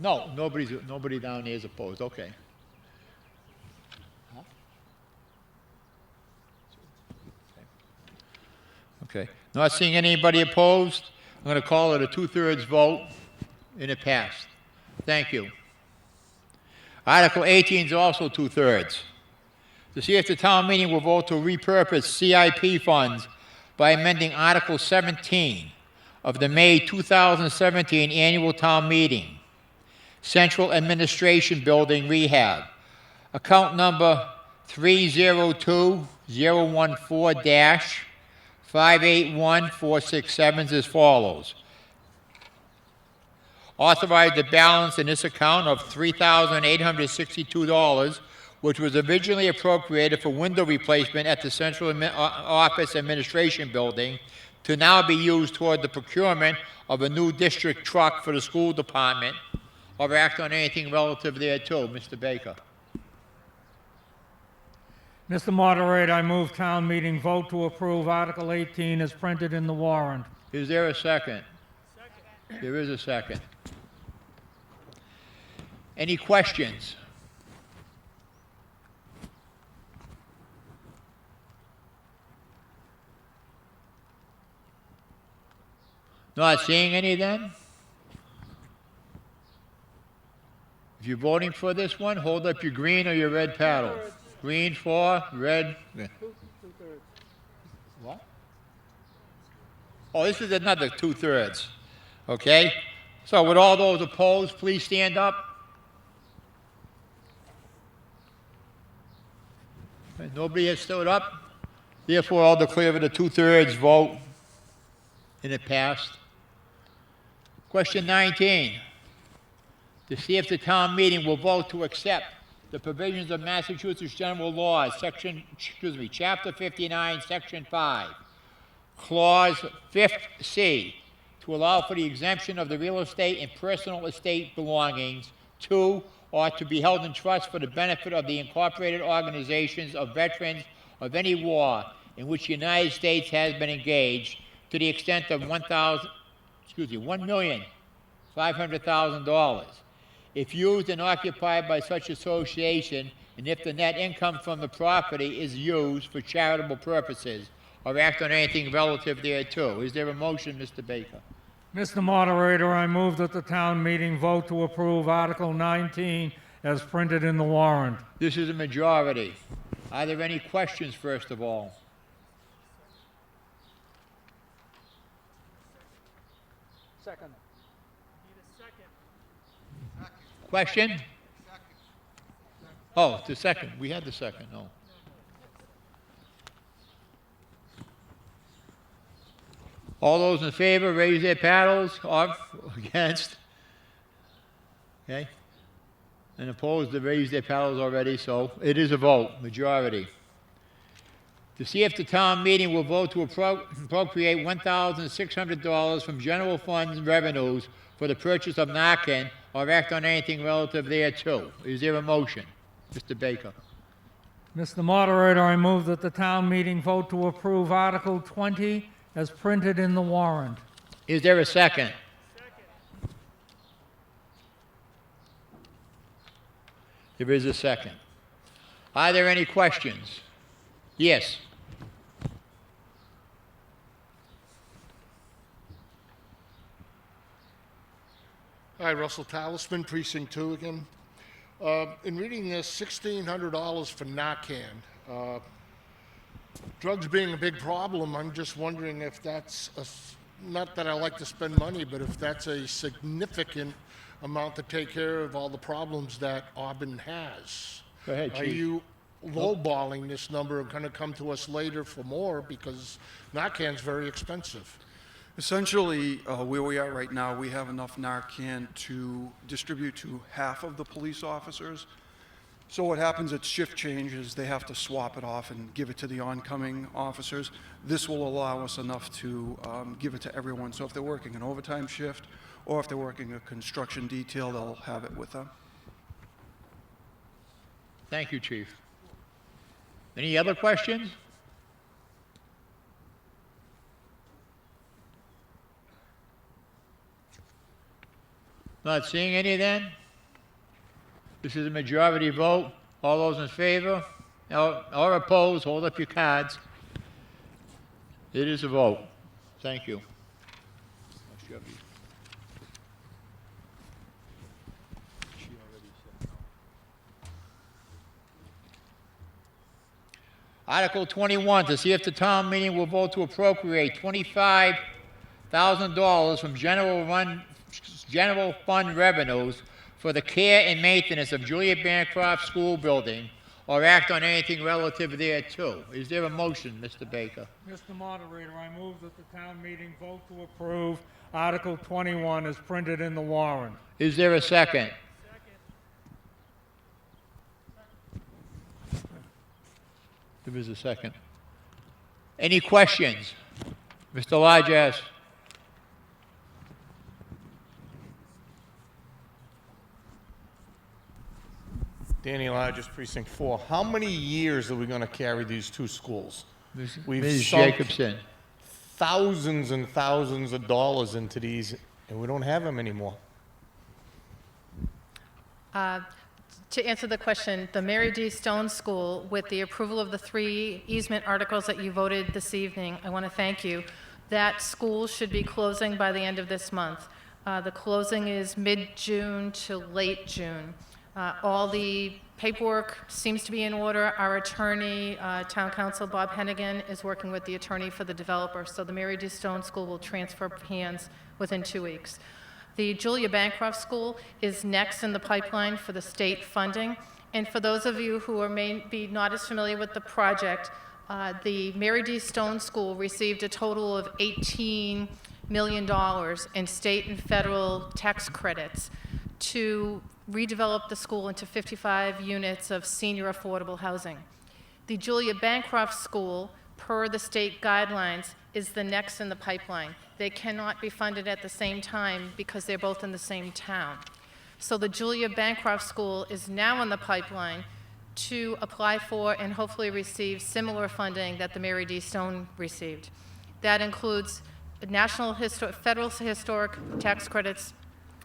No, nobody down there is opposed. Okay. Okay. Not seeing anybody opposed, I'm going to call it a two-thirds vote, and it passed. Thank you. Article 18 is also two-thirds. To see if the town meeting will vote to repurpose CIP funds by amending Article 17 of the May 2017 Annual Town Meeting, Central Administration Building Rehab, account number 302014-581467 as follows. Authorize the balance in this account of $3,862, which was originally appropriated for window replacement at the Central Office Administration Building, to now be used toward the procurement of a new district truck for the school department, or act on anything relative thereto. Mr. Baker. Mr. Moderator, I move town meeting vote to approve Article 18 as printed in the warrant. Is there a second? Second. There is a second. Any questions? Not seeing any then? If you're voting for this one, hold up your green or your red paddle. Green for, red. What? Oh, this is another 2/3. Okay? So with all those opposed, please stand up. Okay, nobody has stood up. Therefore, I'll declare it a 2/3 vote, and it passed. Question 19. To see if the town meeting will vote to accept the provisions of Massachusetts General Laws, Chapter 59, Section 5, Clause 5C, to allow for the exemption of the real estate and personal estate belongings to or to be held in trust for the benefit of the incorporated organizations of veterans of any war in which the United States has been engaged, to the extent of $1,500,000. If used and occupied by such association, and if the net income from the property is used for charitable purposes, or act on anything relative thereto. Is there a motion, Mr. Baker? Mr. Moderator, I move that the town meeting vote to approve Article 19 as printed in the warrant. This is a majority. Are there any questions, first of all? Second. Question? Oh, the second. We had the second, no. All those in favor, raise their paddles. Or against? Okay. And opposed, they raised their paddles already, so it is a vote, majority. To see if the town meeting will vote to appropriate $1,600 from general fund revenues for the purchase of Narcan, or act on anything relative thereto. Is there a motion? Mr. Baker. Mr. Moderator, I move that the town meeting vote to approve Article 20 as printed in the warrant. Is there a second? Second. There is a second. Are there any questions? Yes. Hi, Russell Talisman, Precinct 2 again. In reading this, $1,600 for Narcan. Drugs being a big problem, I'm just wondering if that's, not that I like to spend money, but if that's a significant amount to take care of all the problems that Auburn has. Go ahead, Are Chief. you lowballing this number and going to come to us later for more, because Narcan's very expensive? Essentially, where we are right now, we have enough Narcan to distribute to half of the police officers. So what happens at shift changes, they have to swap it off and give it to the oncoming officers. This will allow us enough to give it to everyone. So if they're working an overtime shift, or if they're working a construction detail, they'll have it with them. Thank you, Chief. Any other questions? Not seeing any then? This is a majority vote. All those in favor or opposed, hold up your cards. It is a vote. Thank you. Article 21, to see if the town meeting will vote to appropriate $25,000 from general fund revenues for the care and maintenance of Julia Bancroft School building, or act on anything relative thereto. Is there a motion, Mr. Baker? Mr. Moderator, I move that the town meeting vote to approve Article 21 as printed in the warrant. Is there a second? There is a second. Any questions? Mr. Largess? Danny Largess, Precinct 4. How many years are we going to carry these two schools? We've Ms. sunk Jacobson? thousands and thousands of dollars into these, and we don't have them anymore. To answer the question, the Mary D. Stone School, with the approval of the 3 easement articles that you voted this evening, I want to thank you. That school should be closing by the end of this month. The closing is mid-June to late June. All the paperwork seems to be in order. Our attorney, Town Council Bob Hennigan, is working with the attorney for the developer, so the Mary D. Stone School will transfer hands within 2 weeks. The Julia Bancroft School is next in the pipeline for the state funding. And for those of you who may be not as familiar with the project, the Mary D. Stone School received a total of $18 million in state and federal tax credits to redevelop the school into 55 units of senior affordable housing. The Julia Bancroft School, per the state guidelines, is the next in the pipeline. They cannot be funded at the same time because they're both in the same town. So the Julia Bancroft School is now in the pipeline to apply for and hopefully receive similar funding that the Mary D. Stone received. That includes federal historic tax credits,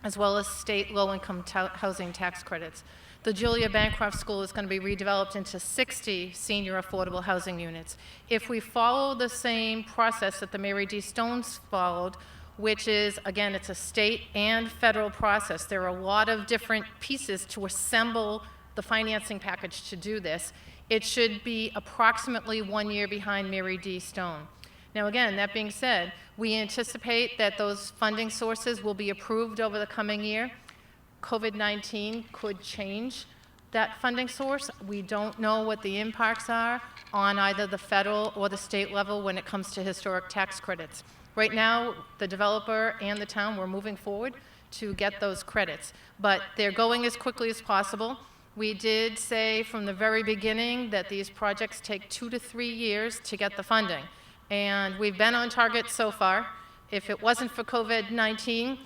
as well as state low-income housing tax credits. The Julia Bancroft School is going to be redeveloped into 60 senior affordable housing units. If we follow the same process that the Mary D. Stones followed, which is, again, it's a state and federal process. There are a lot of different pieces to assemble the financing package to do this. It should be approximately 1 year behind Mary D. Stone. Now, again, that being said, we anticipate that those funding sources will be approved over the coming year. COVID-19 could change that funding source. We don't know what the impacts are on either the federal or the state level when it comes to historic tax credits. Right now, the developer and the town, we're moving forward to get those credits, but they're going as quickly as possible. We did say from the very beginning that these projects take 2 to 3 years to get the funding, and we've been on target so far. If it wasn't for COVID-19,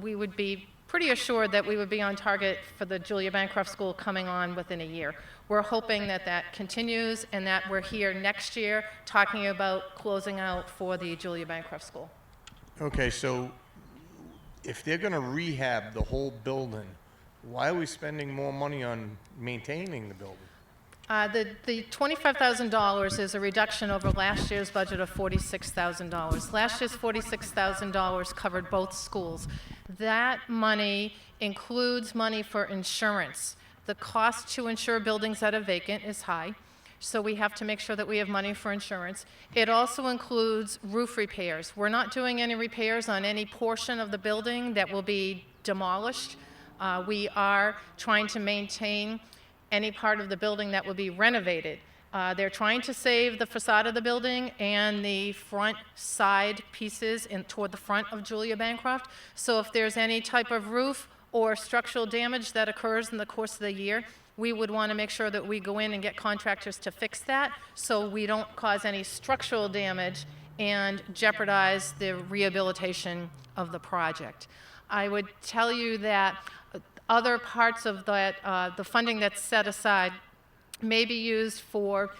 we would be pretty assured that we would be on target for the Julia Bancroft School coming on within a year. We're hoping that that continues and that we're here next year talking about closing out for the Julia Bancroft School. Okay, so if they're going to rehab the whole building, why are we spending more money on maintaining the building? The $25,000 is a reduction over last year's budget of $46,000. Last year's $46,000 covered both schools. That money includes money for insurance. The cost to insure buildings that are vacant is high, so we have to make sure that we have money for insurance. It also includes roof repairs. We're not doing any repairs on any portion of the building that will be demolished. We are trying to maintain any part of the building that will be renovated. They're trying to save the facade of the building and the front side pieces toward the front of Julia Bancroft. So if there's any type of roof or structural damage that occurs in the course of the year, we would want to make sure that we go in and get contractors to fix that so we don't cause any structural damage and jeopardize the rehabilitation of the project. I would tell you that other parts of that, the funding that's set aside may be used for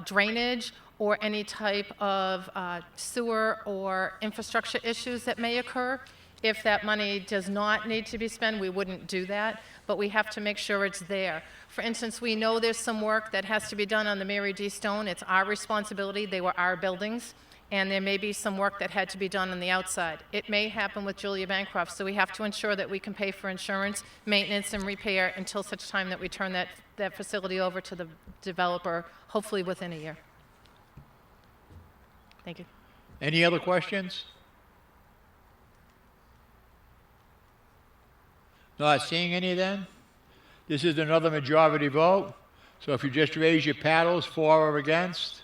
drainage or any type of sewer or infrastructure issues that may occur. If that money does not need to be spent, we wouldn't do that, but we have to make sure it's there. For instance, we know there's some work that has to be done on the Mary D. Stone. It's our responsibility. They were our buildings, and there may be some work that had to be done on the outside. It may happen with Julia Bancroft, so we have to ensure that we can pay for insurance, maintenance, and repair until such time that we turn that facility over to the developer, hopefully within a year. Thank you. Any other questions? Not seeing any then? This is another majority vote. So if you just raise your paddles, for or against.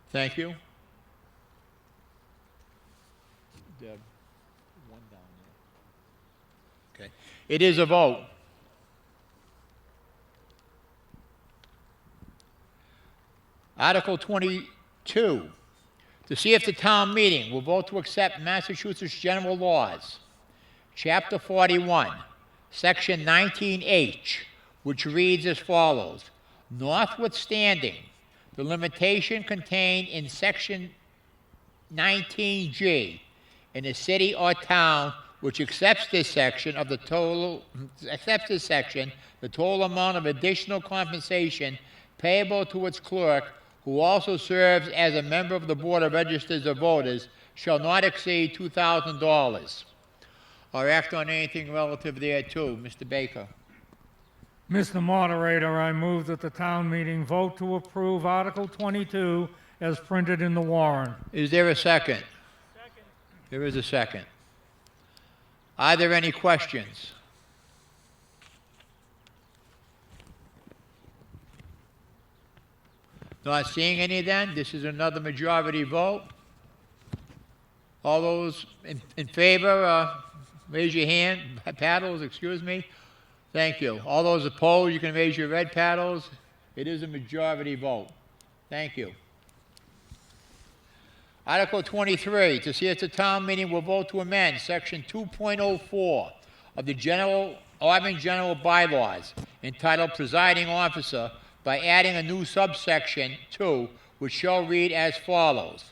Thank you. Deb, one down there. Okay. It is a vote. Article 22, to see if the town meeting will vote to accept Massachusetts General Laws, Chapter 41, Section 19H, which reads as follows: notwithstanding the limitation contained in Section 19G, in a city or town which accepts this section, the total amount of additional compensation payable to its clerk, who also serves as a member of the Board of Registers of Voters, shall not exceed $2,000. Or act on anything relative thereto. Mr. Baker. Mr. Moderator, I move that the town meeting vote to approve Article 22 as printed in the warrant. Is there a second? Second. There is a second. Are there any questions? Not seeing any then, this is another majority vote. All those in favor, raise your hand, paddles, excuse me. Thank you. All those opposed, you can raise your red paddles. It is a majority vote. Thank you. Article 23, to see if the town meeting will vote to amend Section 2.04 of the Auburn General Bylaws, entitled Presiding Officer, by adding a new subsection 2, which shall read as follows.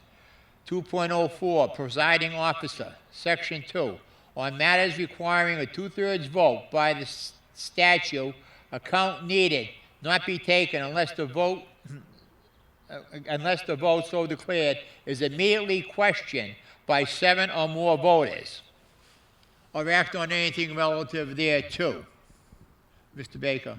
2.04, Presiding Officer, Section 2. On matters requiring a two-thirds vote by the statute, account needed not be taken unless the vote so declared is immediately questioned by 7 or more voters, or act on anything relative thereto. Mr. Baker.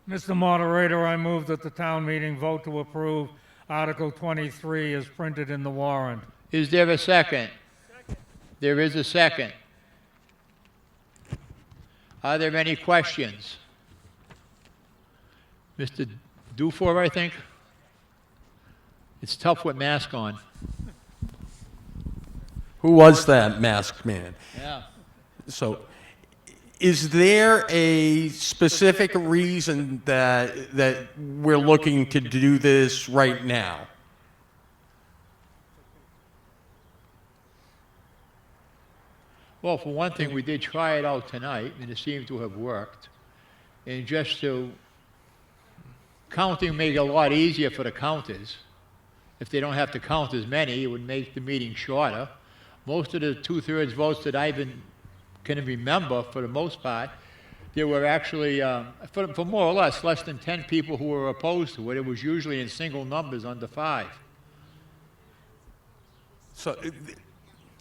Mr. Moderator, I move that the town meeting vote to approve Article 23 as printed in the warrant. Is there a second? Second. There is a second. Are there any questions? Mr. Dufour, I think? It's tough with mask on. Who was that masked man? Yeah. So, is there a specific reason that we're looking to do this right now? Well, for one thing, we did try it out tonight, and it seemed to have worked. And just to, counting made it a lot easier for the counters. If they don't have to count as many, it would make the meeting shorter. Most of the two-thirds votes that I even can remember, for the most part, there were actually, for more or less than 10 people who were opposed to it. It was usually in single numbers, under 5. So,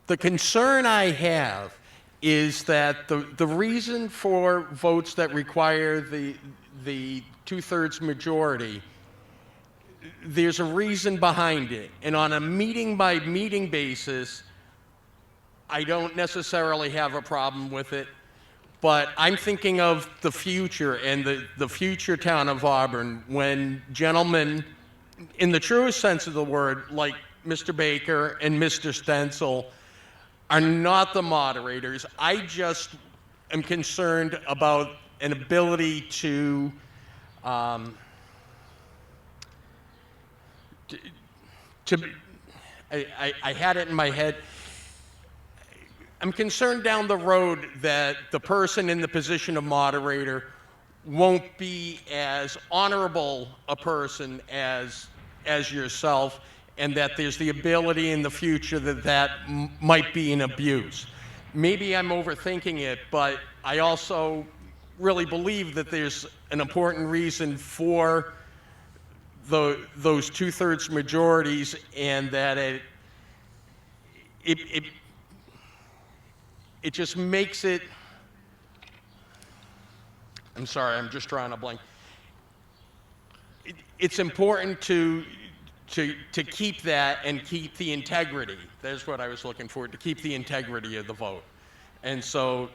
the concern I have is that the reason for votes that require the two-thirds majority, there's a reason behind it. And on a meeting-by-meeting basis, I don't necessarily have a problem with it. But I'm thinking of the future and the future town of Auburn, when gentlemen, in the truest sense of the word, like Mr. Baker and Mr. Stencil, are not the moderators. I just am concerned about an ability to I had it in my head. I'm concerned down the road that the person in the position of moderator won't be as honorable a person as yourself, and that there's the ability in the future that might be an abuse. Maybe I'm overthinking it, but I also really believe that there's an important reason for those two-thirds majorities, and that it just makes it, I'm sorry, I'm just drawing a blank. It's important to keep that and keep the integrity. That's what I was looking for, to keep the integrity of the vote. And so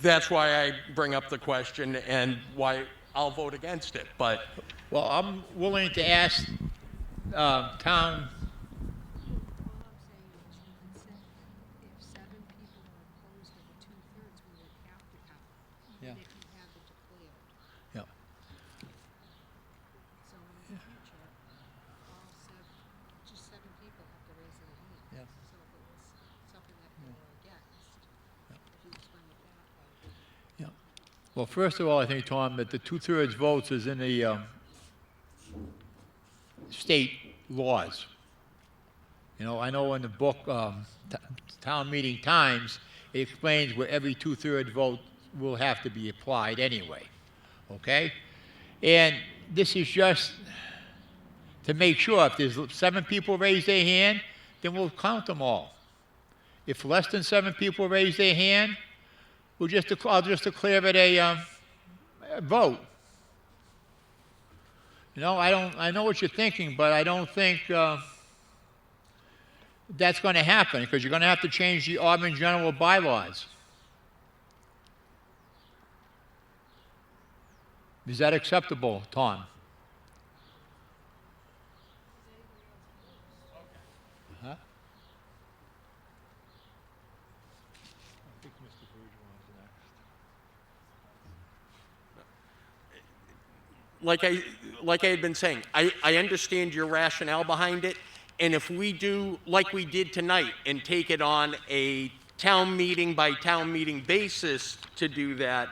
that's why I bring up the question and why I'll vote against it. But Well, I'm willing to ask town, If 7 people are opposed to the 2/3, we would have to have it, Yeah. even if you have it declared. yeah. So in the future, just 7 people have to raise their hand. Yeah. So if it was something that they were against, if you explain it that way. Yeah. Well, first of all, I think, Tom, that the two-thirds votes is in the state laws. You know, I know in the book, Town Meeting Times, it explains where every two-thirds vote will have to be applied anyway, okay? And this is just to make sure if there's 7 people raise their hand, then we'll count them all. If less than 7 people raise their hand, I'll just declare it a vote. You know, I know what you're thinking, but I don't think that's going to happen, because you're going to have to change the Auburn general bylaws. Is that acceptable, Tom? Huh? like I had been saying, I understand your rationale behind it, and if we do like we did tonight and take it on a town meeting by town meeting basis to do that,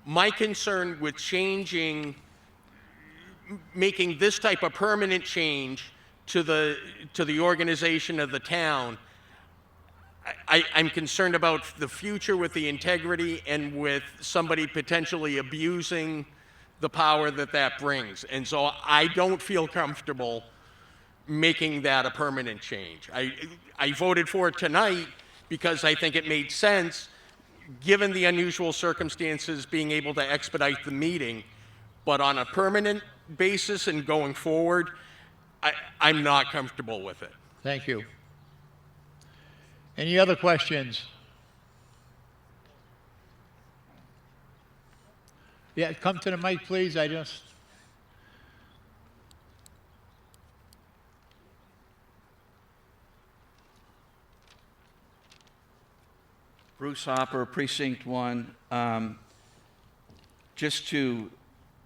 my concern with making this type of permanent change to the organization of the town, I'm concerned about the future with the integrity and with somebody potentially abusing the power that brings. And so I don't feel comfortable making that a permanent change. I voted for it tonight because I think it made sense, given the unusual circumstances, being able to expedite the meeting. But on a permanent basis and going forward, I'm not comfortable with it. Thank you. Any other questions? Yeah, come to the mic, please. Bruce Hopper, Precinct 1. Just to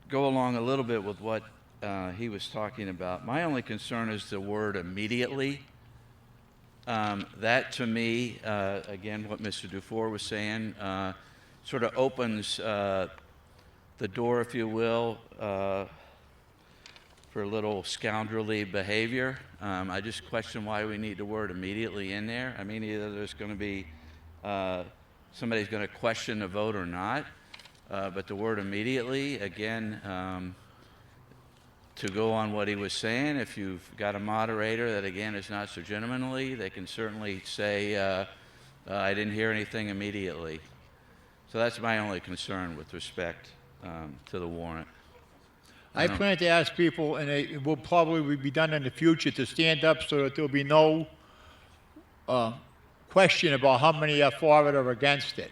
go along a little bit with what he was talking about, my only concern is the word immediately. That to me, again, what Mr. Dufour was saying, sort of opens the door, if you will, for a little scoundrelly behavior. I just question why we need the word immediately in there. I mean, either there's going to be somebody's going to question the vote or not, but the word immediately, again, to go on what he was saying, if you've got a moderator that, again, is not so gentlemanly, they can certainly say, I didn't hear anything immediately. So that's my only concern with respect to the warrant. I plan to ask people, and it will probably be done in the future, to stand up so that there'll be no question about how many are for it or against it.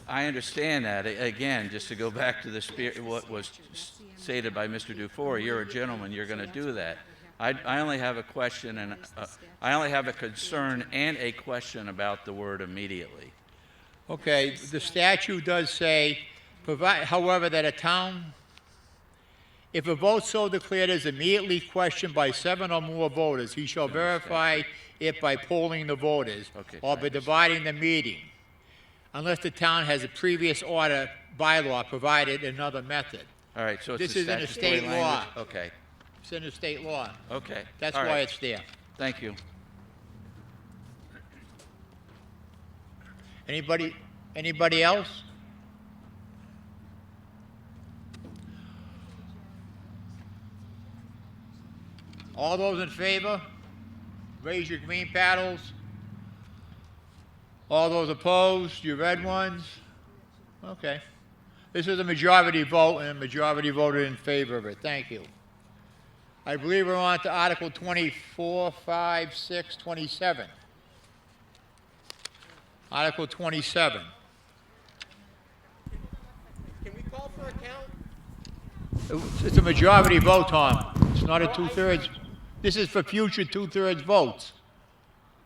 I understand that. Again, just to go back to the spirit, what was stated by Mr. Dufour, you're a gentleman, you're going to do that. I only have a question, and I only have a concern and a question about the word immediately. Okay, the statute does say, however, that a town, if a vote so declared is immediately questioned by 7 or more voters, he shall verify it by polling the voters or by dividing the meeting, unless the town has a previous order bylaw provided another method. All right, so it's This a is in the statutory state language? law. Okay, It's in the state law. okay. That's All why right. it's there. Thank you. Anybody else? All those in favor, raise your green paddles. All those opposed, your red ones. Okay. This is a majority vote, and a majority voted in favor of it. Thank you. I believe we're on to Article 24, 5, 6, 27. Article 27. Can we call for a count? It's a majority vote, Tom. It's not a two-thirds. This is for future two-thirds votes.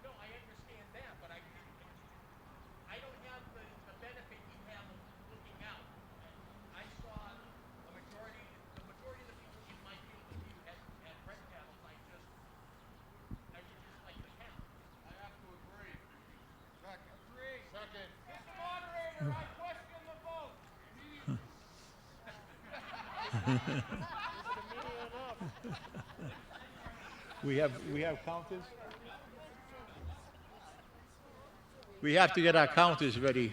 No, I understand that, but I don't have the benefit you have of looking out. I saw the majority of the people in my field of view had red paddles. I would just like to count. I have to agree. Second. Mr. Moderator, I question the vote. We have counters? We have to get our counters ready.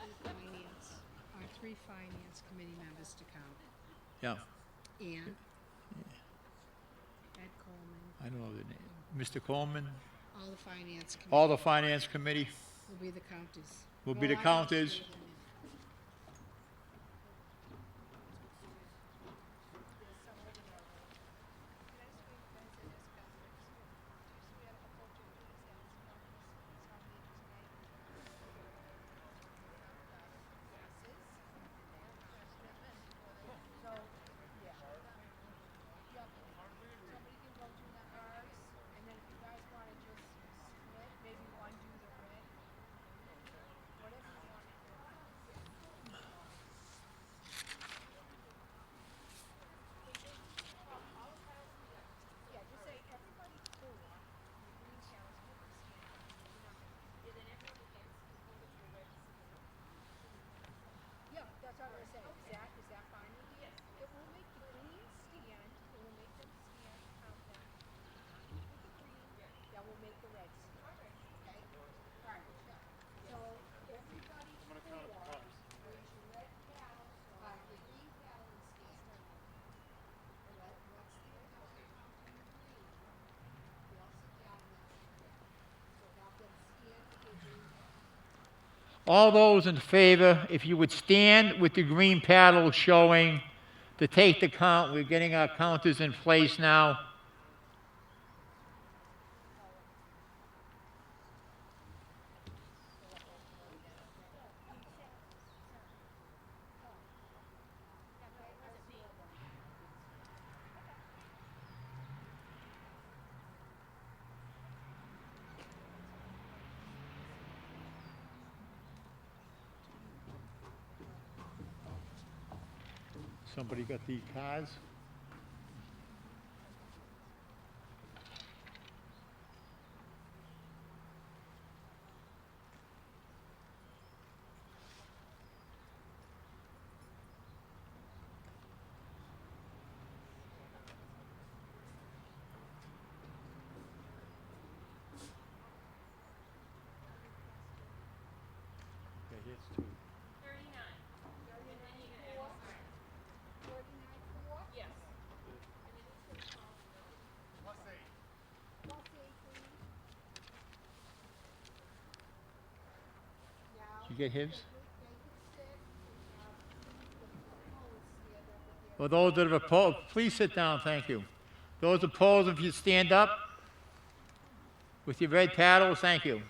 Our three finance committee members to count. Yeah, And Ed Coleman, I don't know the name. Mr. Coleman, all the finance committee all the finance committee will be the counters. will be the Well, I don't counters. see them. All those in favor, if you would stand with the green paddle showing to take the count. We're getting our counters in place now. Somebody got the cards? Okay, here's two. Did you get his? Well, those that have opposed, please sit down, thank you. Those opposed, if you stand up with your red paddles, thank you.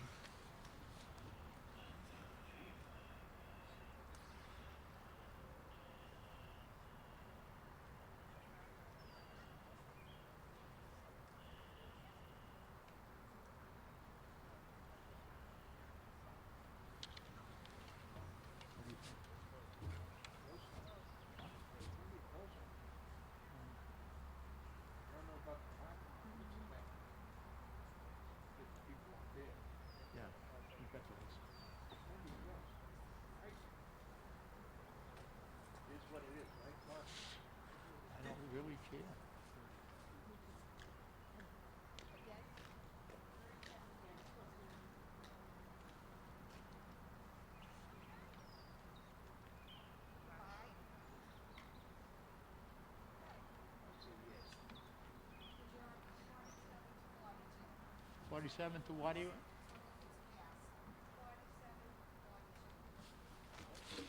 47 to what?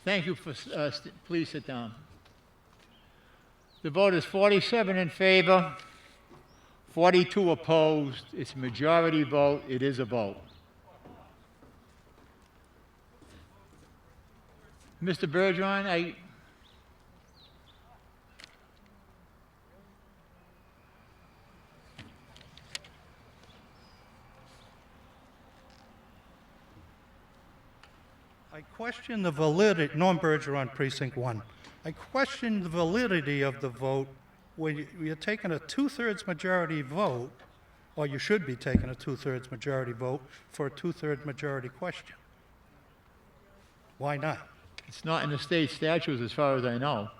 Thank you for, please sit down. The vote is 47 in favor, 42 opposed. It's a majority vote. It is a vote. Mr. Bergeron, I question the validity, Norm Bergeron, Precinct 1. I question the validity of the vote when you're taking a two-thirds majority vote, or you should be taking a two-thirds majority vote for a two-thirds majority question. Why not? it's not in the state statutes as far as I know.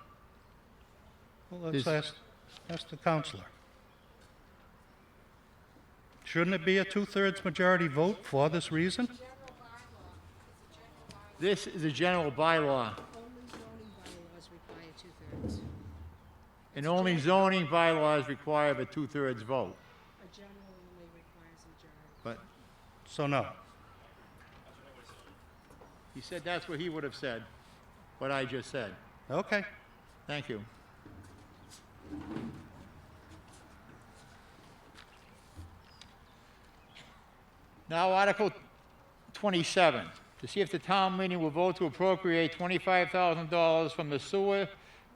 Well, let's This- ask the counselor. Shouldn't it be a two-thirds majority vote for this reason? This is a general bylaw, Only zoning bylaws require two-thirds. and only zoning bylaws require a two-thirds vote. A general only requires a majority. But So no. he said that's what he would have said, what I just said. Okay. Thank you. Now, Article 27, to see if the town meeting will vote to appropriate $25,000 from the sewer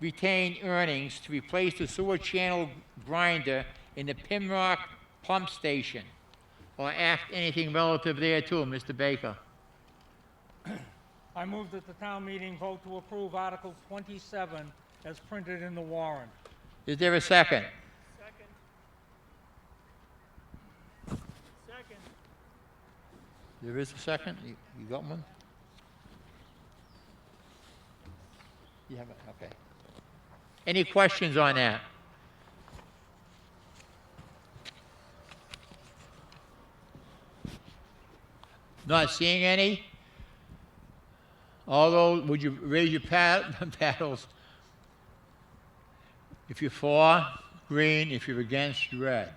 retained earnings to replace the sewer channel grinder in the Pimrock pump station, or act anything relative thereto. Mr. Baker. I move that the town meeting vote to approve Article 27 as printed in the warrant. Is there a second? Second. There is a second? You got one? You have it, okay. Any questions on that? Not seeing any? Although, would you raise your paddles? If you're for, green. If you're against, red.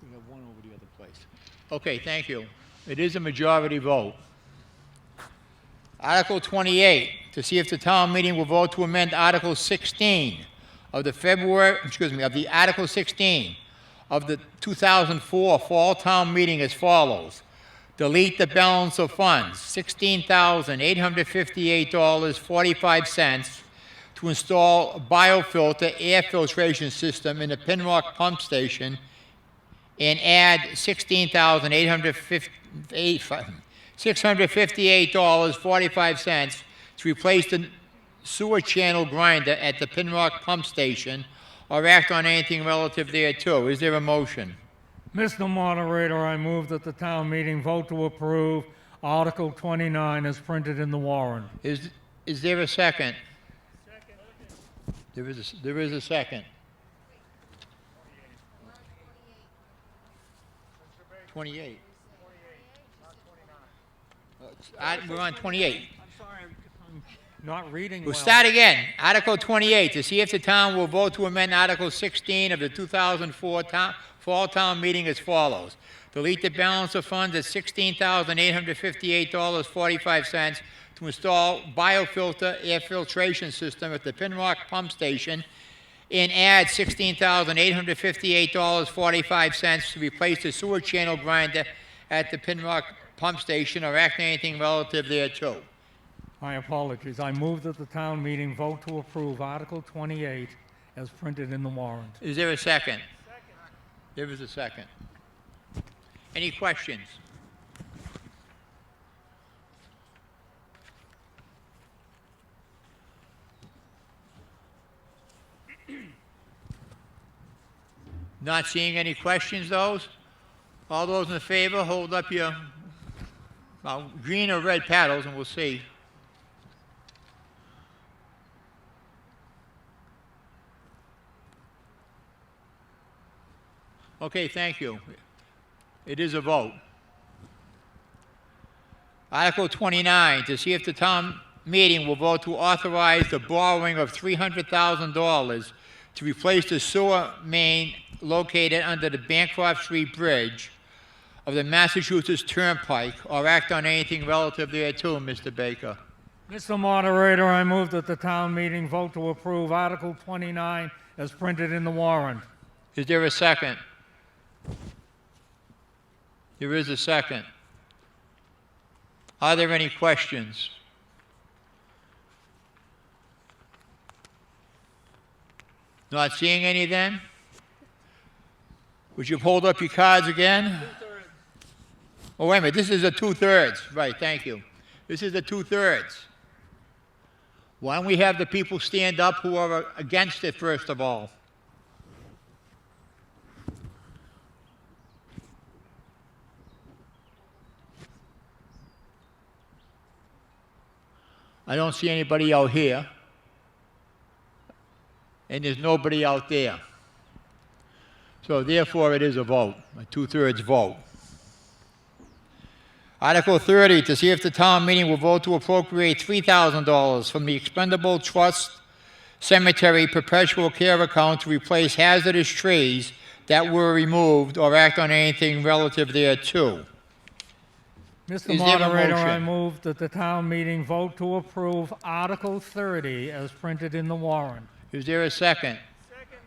We have one over the other place. Okay, thank you. It is a majority vote. Article 28, to see if the town meeting will vote to amend Article 16 of the Article 16 of the 2004 Fall Town Meeting as follows. Delete the balance of funds, $16,858.45, to install a biofilter air filtration system in the Pinrock pump station, and add $658.45 to replace the sewer channel grinder at the Pinrock pump station, or act on anything relative thereto. Is there a motion? Mr. Moderator, I move that the town meeting vote to approve Article 29 as printed in the warrant. Is there a second? There is a second. 28. We're on 28. I'm sorry, I'm not reading We'll well. start again. Article 28, to see if the town will vote to amend Article 16 of the 2004 Fall Town Meeting as follows. Delete the balance of funds at $16,858.45 to install biofilter air filtration system at the Pinrock pump station, and add $16,858.45 to replace the sewer channel grinder at the Pinrock pump station, or act on anything relative thereto. My apologies. I move that the town meeting vote to approve Article 28 as printed in the warrant. Is there a second? There is a second. Any questions? Not seeing any questions, those? All those in favor, hold up your green or red paddles, and we'll see. Okay, thank you. It is a vote. Article 29, to see if the town meeting will vote to authorize the borrowing of $300,000 to replace the sewer main located under the Bancroft Street Bridge of the Massachusetts Turnpike, or act on anything relative thereto, Mr. Baker. Mr. Moderator, I move that the town meeting vote to approve Article 29 as printed in the warrant. Is there a second? There is a second. Are there any questions? Not seeing any then? Would you hold up your cards again? Oh, wait a minute, this is a two-thirds. Right, thank you. This is a two-thirds. Why don't we have the people stand up who are against it first of all? I don't see anybody out here. And there's nobody out there. So therefore, it is a vote, a two-thirds vote. Article 30, to see if the town meeting will vote to appropriate $3,000 from the expendable trust cemetery perpetual care account to replace hazardous trees that were removed or act on anything relative thereto. Mr. Is there a Moderator, I motion? move that the town meeting vote to approve Article 30 as printed in the warrant. Is there a second? Second.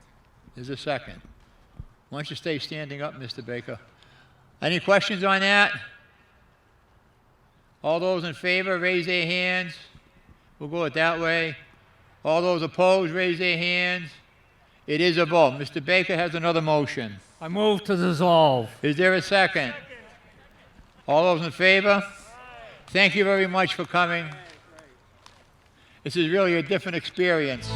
There's a second. Why don't you stay standing up, Mr. Baker? Any questions on that? All those in favor, raise their hands. We'll go it that way. All those opposed, raise their hands. It is a vote. Mr. Baker has another motion. I move to dissolve. Is there a second? All those in favor? Thank you very much for coming. This is really a different experience.